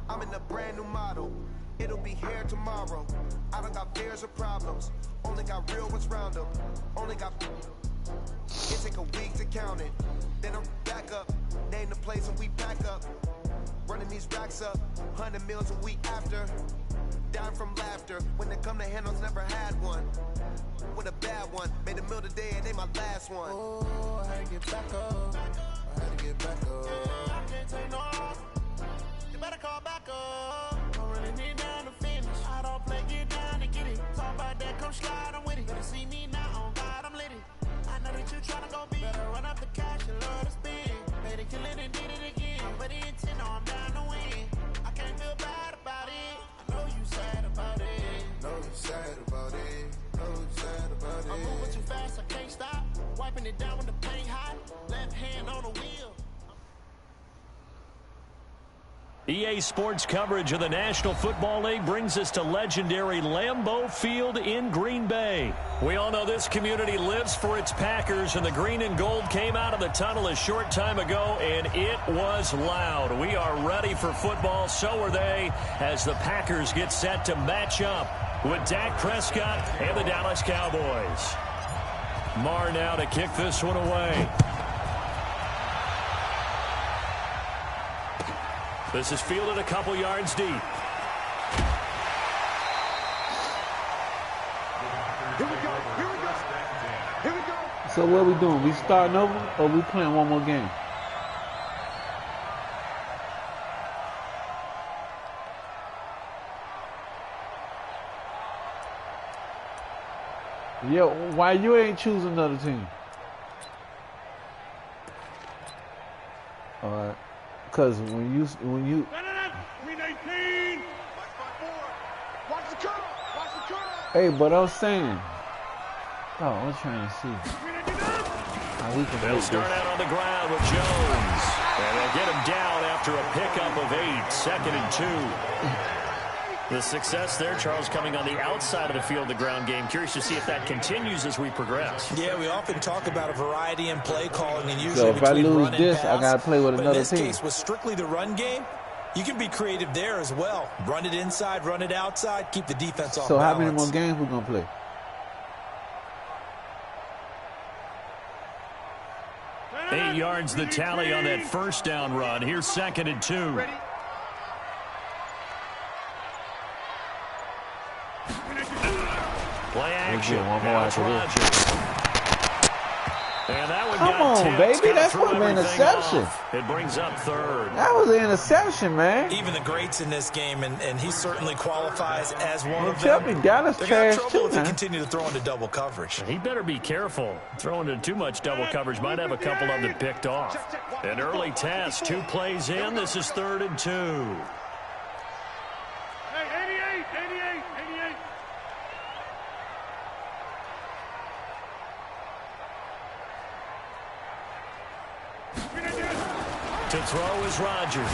I'm in a brand new model. It'll be here tomorrow. I don't got fears or problems. Only got real ones round them. Only got. It take a week to count it. Then I'm back up. Name the place and we pack up. Running these racks up. 100 meals a week after. Dying from laughter. When they come to handles, never had one. With a bad one. Made a meal today and they my last one. Oh, I had to get back up. I had to get back up. I can't take no. You better call back up. I'm running it down to finish. I don't play, get down to get it. Talk about that, come slide, I'm with it. Better see me now, on God, I'm lit it. I know that you tryna go big. Better run up the cash and love to spend. Made it, kill it, and did it again. But the intent, no, I'm down to win. I can't feel bad about it. I know you sad about it. Know you sad about it. Know you sad about it. I'm moving too fast, I can't stop. Wiping it down when the paint hot. Left hand on the wheel. EA Sports coverage of the National Football League brings us to legendary Lambeau Field in Green Bay. We all know this community lives for its Packers, and the green and gold came out of the tunnel a short time ago, and it was loud. We are ready for football, so are they, as the Packers get set to match up with Dak Prescott and the Dallas Cowboys. Marr now to kick this one away. This is fielded a couple yards deep. Here we go. Here we go. Here we go. So what are we doing? We starting over or we playing one more game? Yo, why you ain't choose another team? All right. Because when you Green 18. Watch the curl. Watch the curl. Hey, but I was saying, I'm trying to see how we can. They'll start out on the ground with Jones, and they'll get him down after a pickup of 8, 2nd and 2. The success there, Charles, coming on the outside of the field, the ground game. Curious to see if that continues as we progress. Yeah, we often talk about a variety in play calling, and usually So if I between lose run and this, pass. I got to play with But another in this team. case, with strictly the run game, you can be creative there as well. Run it inside, run it outside, keep the defense off So balance. how many more games we gonna play? Eight yards the tally on that first down run. Here's 2nd and 2. Ready? Play action. One more Now it's after Rodgers. this. And that one Come got on, tipped. baby. Kinda That's threw supposed to be an everything interception. off. It brings up 3rd. That was an interception, man. Even the greats in this game, and he certainly qualifies as one Well, of tell them. me, Dallas They're trash got too, trouble if they man. continue to throw into double coverage. He better be careful. Throwing into too much double coverage might have a couple of them picked off. An early test, 2 plays in. This is 3rd and 2. Hey, 88. To throw is Rodgers.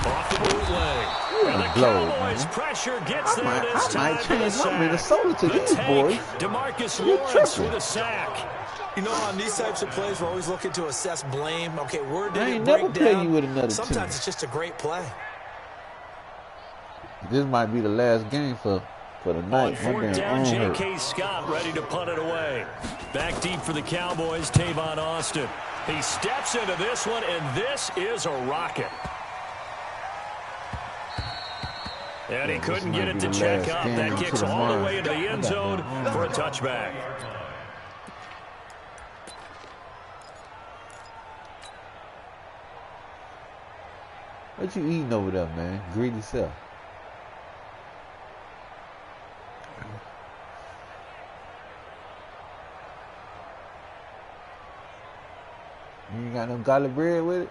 Off the bootleg. And the blow, Cowboys man. pressure gets there this I time. might for change the my sack. Minnesota to The these take, boys. DeMarcus You Lawrence tripping. with a sack. You know, on these types of plays, we're always looking to assess blame. Okay, where did I it ain't break never play down? you with another Sometimes team. it's just a great play. This might be the last game for for the On night. My fourth damn down, arm hurt. J.K. Scott ready to punt it away. Back deep for the Cowboys, Tavon Austin. He steps into this one, and this is a rocket. And he couldn't get it to check up. That kicks all the way into the end zone for a touchback. What you eating over there, man? Greedy self. You ain't got no garlic bread with it?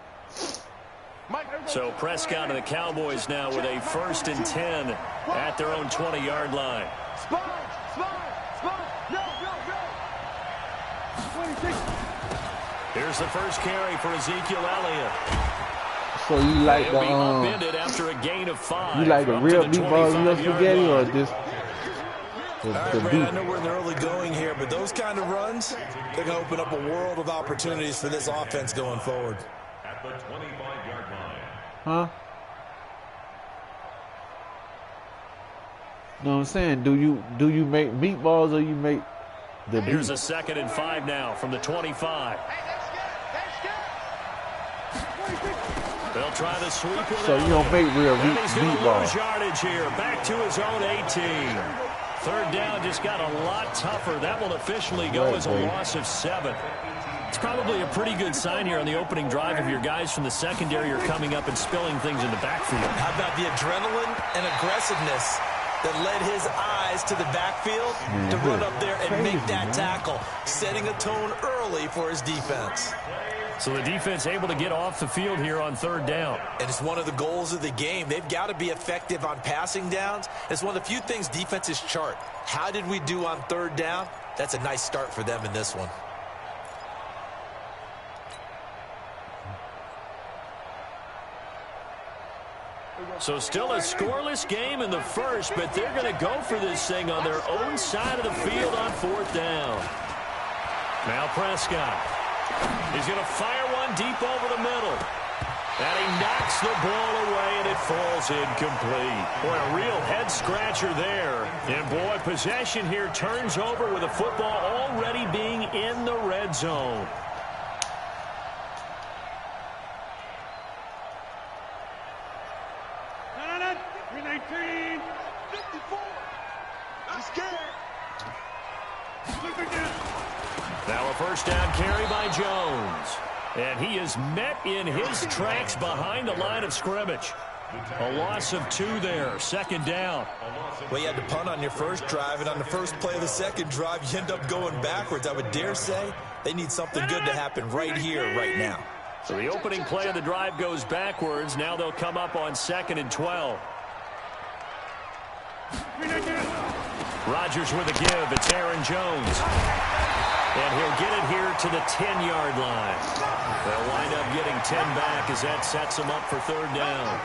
So Prescott and the Cowboys now with a 1st and 10 at their own 20-yard line. Here's the first carry for Ezekiel Elliott. So you like He'll be upended after a gain of 5. You like the real meatballs in your spaghetti or just all right, Brad, I know we're in the early going here, but those kind of runs, they're going to open up a world of opportunities for this offense going forward. At the 25-yard line. Huh? Know what I'm saying? Do you make meatballs or you make the beef? Here's a 2nd and 5 now from the 25. They'll try to sweep with So you don't make real and he's going to lose meatballs. yardage here. Back to his own 18. 3rd down just got a lot tougher. That will officially go as a loss of 7. It's probably a pretty good sign here on the opening drive if your guys from the secondary are coming up and spilling things in the backfield. How about the adrenaline and aggressiveness that led his eyes to the backfield to run up there and make that tackle, setting a tone early for his defense. So the defense able to get off the field here on 3rd down. And it's one of the goals of the game. They've got to be effective on passing downs. It's one of the few things defenses chart. How did we do on 3rd down? That's a nice start for them in this one. So still a scoreless game in the first, but they're going to go for this thing on their own side of the field on 4th down. Now Prescott. He's going to fire one deep over the middle. And he knocks the ball away, and it falls incomplete. Boy, a real head-scratcher there. And, boy, possession here turns over with the football already being in the red zone. Now a 1st down carry by Jones. And he is met in his tracks behind the line of scrimmage. A loss of 2 there, 2nd down. Well, you had to punt on your first drive, and on the first play of the second drive, you end up going backwards. I would dare say they need something good to happen right here, right now. So the opening play of the drive goes backwards. Now they'll come up on 2nd and 12. Rodgers with a give. It's Aaron Jones. And he'll get it here to the 10-yard line. They'll wind up getting 10 back as that sets them up for 3rd down.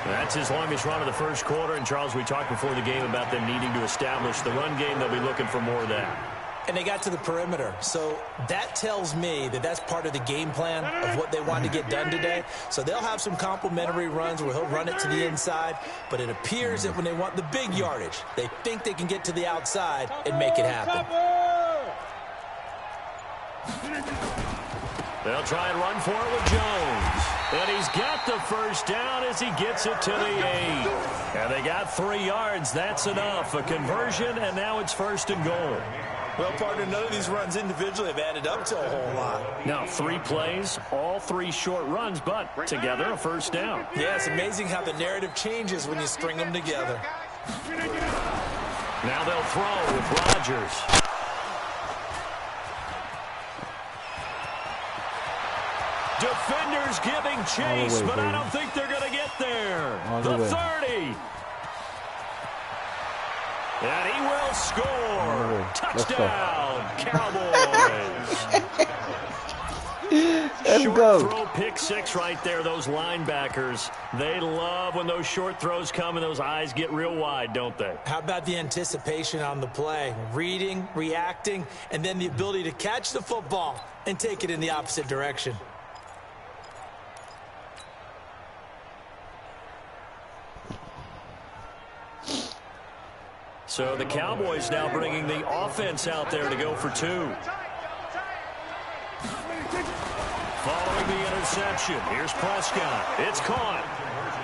That's his longest run of the first quarter. And, Charles, we talked before the game about them needing to establish the run game. They'll be looking for more of that. And they got to the perimeter. So that tells me that that's part of the game plan of what they want to get done today. So they'll have some complimentary runs where he'll run it to the inside. But it appears that when they want the big yardage, they think they can get to the outside and make it happen. They'll try and run for it with Jones. And he's got the 1st down as he gets it to the 8. And they got 3 yards. That's enough. A conversion, and now it's 1st and goal. Well, partner, none of these runs individually have added up to a whole lot. Now 3 plays, all 3 short runs, but together a 1st down. Yeah, it's amazing how the narrative changes when you string them together. Now they'll throw with Rodgers. Defenders giving chase, but I don't think they're going to get there. The 30. And he will score. Touchdown, Cowboys. Short throw, pick 6 right there. Those linebackers, they love when those short throws come and those eyes get real wide, don't they? How about the anticipation on the play? Reading, reacting, and then the ability to catch the football and take it in the opposite direction. So the Cowboys now bringing the offense out there to go for 2. Following the interception, here's Prescott. It's caught.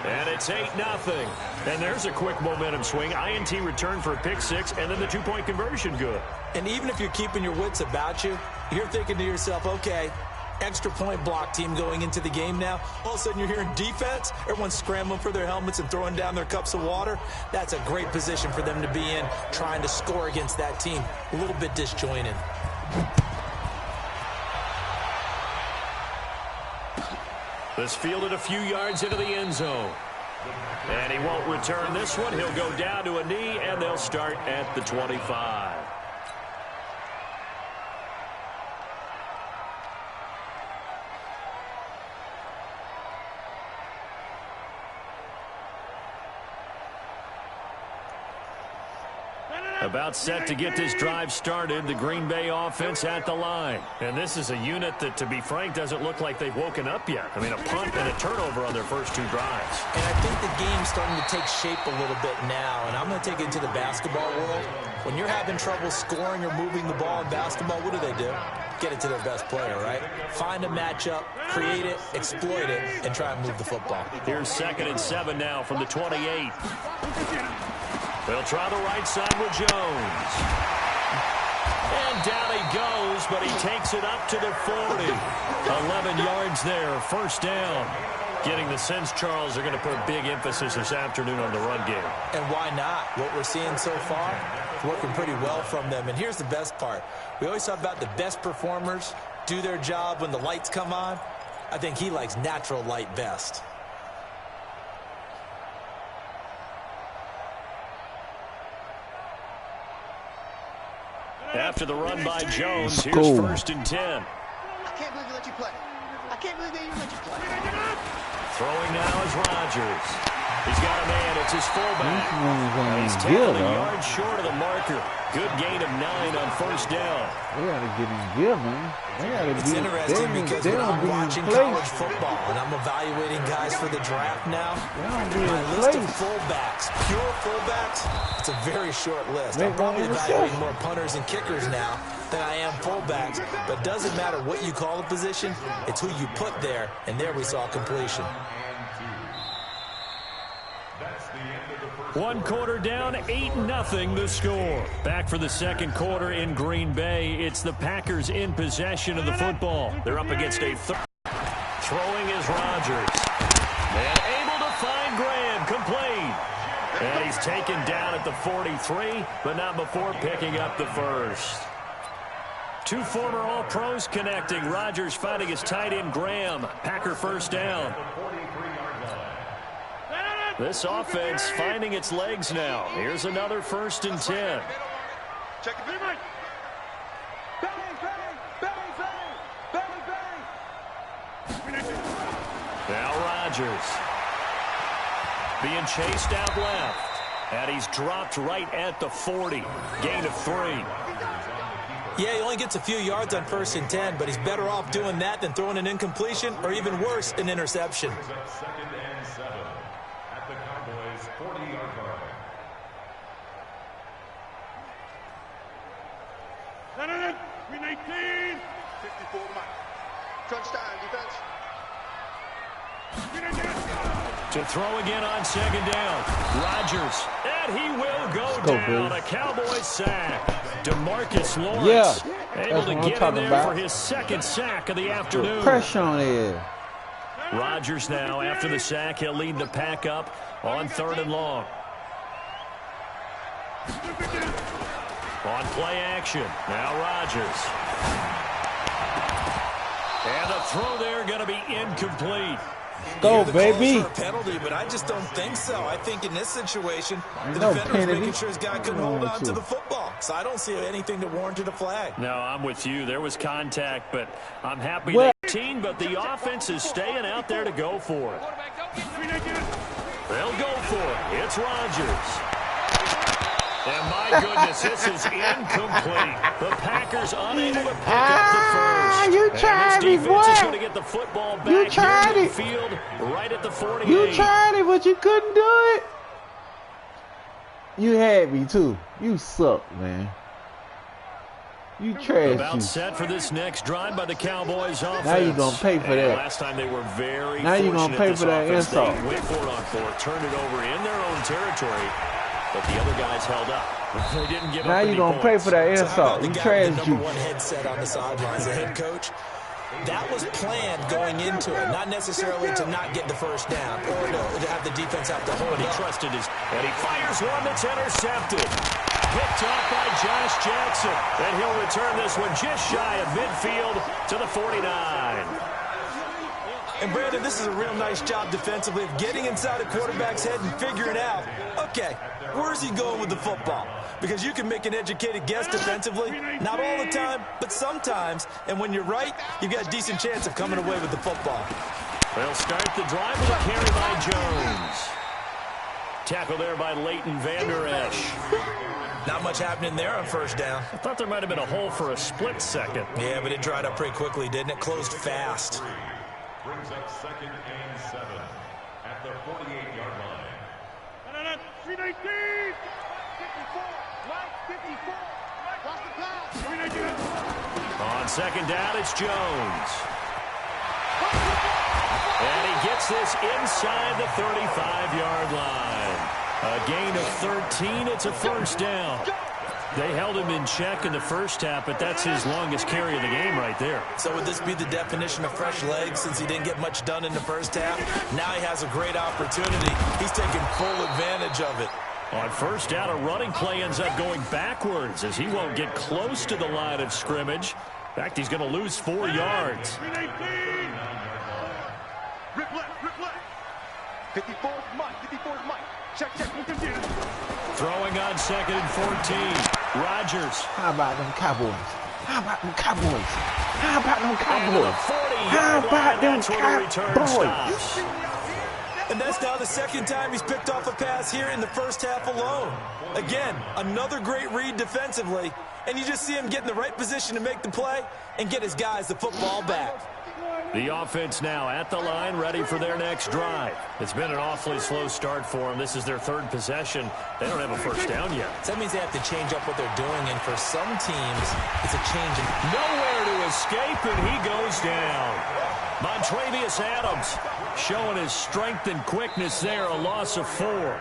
And it's 8-0. And there's a quick momentum swing. INT return for a pick 6, and then the 2-point conversion good. And even if you're keeping your wits about you, you're thinking to yourself, okay, extra point block team going into the game now. All of a sudden you're hearing defense. Everyone's scrambling for their helmets and throwing down their cups of water. That's a great position for them to be in, trying to score against that team. A little bit disjointed. This fielded a few yards into the end zone. And he won't return this one. He'll go down to a knee, and they'll start at the 25. About set to get this drive started, the Green Bay offense at the line. And this is a unit that, to be frank, doesn't look like they've woken up yet. I mean, a punt and a turnover on their first 2 drives. And I think the game's starting to take shape a little bit now, and I'm going to take it into the basketball world. When you're having trouble scoring or moving the ball in basketball, what do? Get it to their best player, right? Find a matchup, create it, exploit it, and try and move the football. Here's 2nd and 7 now from the 28. They'll try the right side with Jones. And down he goes, but he takes it up to the 40. 11 yards there, first down. Getting the sense, Charles, they're going to put a big emphasis this afternoon on the run game. And why not? What we're seeing so far is working pretty well from them. And here's the best part. We always talk about the best performers do their job when the lights come on. I think he likes natural light best. After the run by Jones, here's 1st and 10. I can't believe they let you play. I can't believe they even let you play. Throwing now is Rodgers. He's got a man. It's his fullback. He's good, 10 yards short of the marker. Good gain of 9 on first down. They got to get his gear, man. It's interesting because when I'm watching college football and I'm evaluating guys for the draft now, my list of fullbacks, pure fullbacks, it's a very short list. I'm probably evaluating more punters and kickers now than I am fullbacks. But it doesn't matter what you call a position, it's who you put there, and there we saw completion. 1 quarter down, 8-0 the score. Back for the 2nd quarter in Green Bay. It's the Packers in possession of the football. They're up against a throwing is Rodgers. And able to find Graham, complete. And he's taken down at the 43, but not before picking up the first. 2 former All-Pros connecting. Rodgers fighting his tight end Graham. Packer first down. This offense finding its legs now. Here's another 1st and 10. Check it. Now Rodgers being chased out left. And he's dropped right at the 40. Gain of 3. Yeah, he only gets a few yards on 1st and 10, but he's better off doing that than throwing an incompletion or even worse, an interception. To throw again on 2nd down. Rodgers, and he will go down. A Cowboys sack. DeMarcus Lawrence able to get in there for his 2nd sack of the afternoon. Pressure on it. Rodgers now, after the sack, he'll lead the pack up on 3rd and long. On play action. Now Rodgers. And the throw there going to be incomplete. Go, baby. For a penalty, but I just don't think so. I think in this situation, the defender was making sure his guy couldn't hold on to the football. So I don't see anything that warranted a flag. No, I'm with you. There was contact, but I'm happy they team, but the offense is staying out there to go for it. They'll go for it. It's Rodgers. And my goodness, this is incomplete. The Packers unable to pick up the first. You tried it, boy. And this defense is going to get the football back you tried here in it. the field right at the 48. You tried it, but you couldn't do it. You had me too. You suck, man. You trash. About set for this next drive by the Cowboys offense. Now you're gonna pay for that. Last time they were very now you're gonna pay for that insult. They went for it on fourth, turned it over in their own territory, but the other guys held up. They didn't give up. Now you're gonna pay for that insult. You trash. The number one headset on the sidelines, the head coach. That was planned going into it, not necessarily to not get the first down or to have the defense have to hold. He trusted his, and he fires one that's intercepted. Picked off by Josh Jackson, and he'll return this one just shy of midfield to the 49. And Brandon, this is a real nice job defensively of getting inside a quarterback's head and figuring out, okay, where's he going with the football? Because you can make an educated guess defensively, not all the time, but sometimes. And when you're right, you've got a decent chance of coming away with the football. They'll start the drive with a carry by Jones. Tackle there by Leighton Vander Esch. Not much happening there on first down. I thought there might have been a hole for a split second. Yeah, but it dried up pretty quickly, didn't it? Closed fast. Brings up 2nd and 7 at the 48-yard line. 319! 54! Right, 54! Cross the pass! On second down, it's Jones. And he gets this inside the 35-yard line. A gain of 13. It's a first down. They held him in check in the first half, but that's his longest carry of the game right there. So would this be the definition of fresh legs since he didn't get much done in the first half? Now he has a great opportunity. He's taking full advantage of it. On first down, a running play ends up going backwards as he won't get close to the line of scrimmage. In fact, he's going to lose 4 yards. Rip left, rip left. 54 is Mike, 54 is Mike. Check, look at this. Throwing on 2nd and 14. Rodgers. How about them Cowboys? How about them Cowboys? How about them Cowboys? How about them Cowboys? And that's now the second time he's picked off a pass here in the first half alone. Again, another great read defensively. And you just see him get in the right position to make the play and get his guys the football back. The offense now at the line, ready for their next drive. It's been an awfully slow start for them. This is their 3rd possession. They don't have a first down yet. So that means they have to change up what they're doing, and for some teams, it's a change. Nowhere to escape, and he goes down. Montravius Adams showing his strength and quickness there, a loss of 4.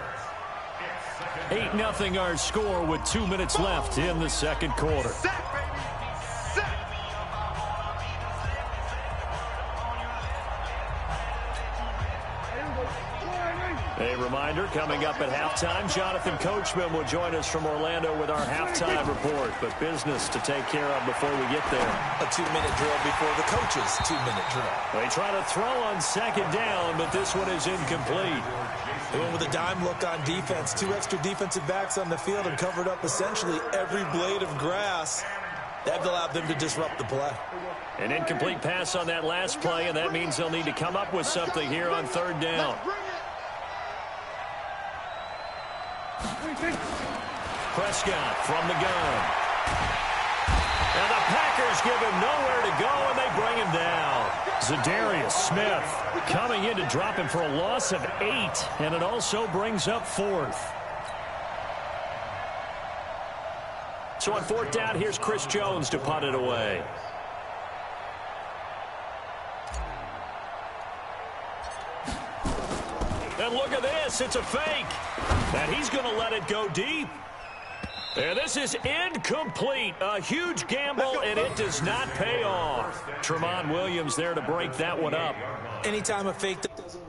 8-0 our score with 2 minutes left in the second quarter. A reminder, coming up at halftime, Jonathan Coachman will join us from Orlando with our halftime report. But business to take care of before we get there. A 2-minute drill before the coach's 2-minute drill. They try to throw on second down, but this one is incomplete. They went with a dime look on defense. 2 extra defensive backs on the field and covered up essentially every blade of grass. That allowed them to disrupt the play. An incomplete pass on that last play, and that means they'll need to come up with something here on 3rd down. Prescott from the gun. And the Packers give him nowhere to go, and they bring him down. Zadarius Smith coming in to drop him for a loss of 8, and it also brings up 4th. So on 4th down, here's Chris Jones to punt it away. And look at this, it's a fake. And he's going to let it go deep. And this is incomplete. A huge gamble, and it does not pay off. Tramon Williams there to break that one up. Anytime a fake doesn't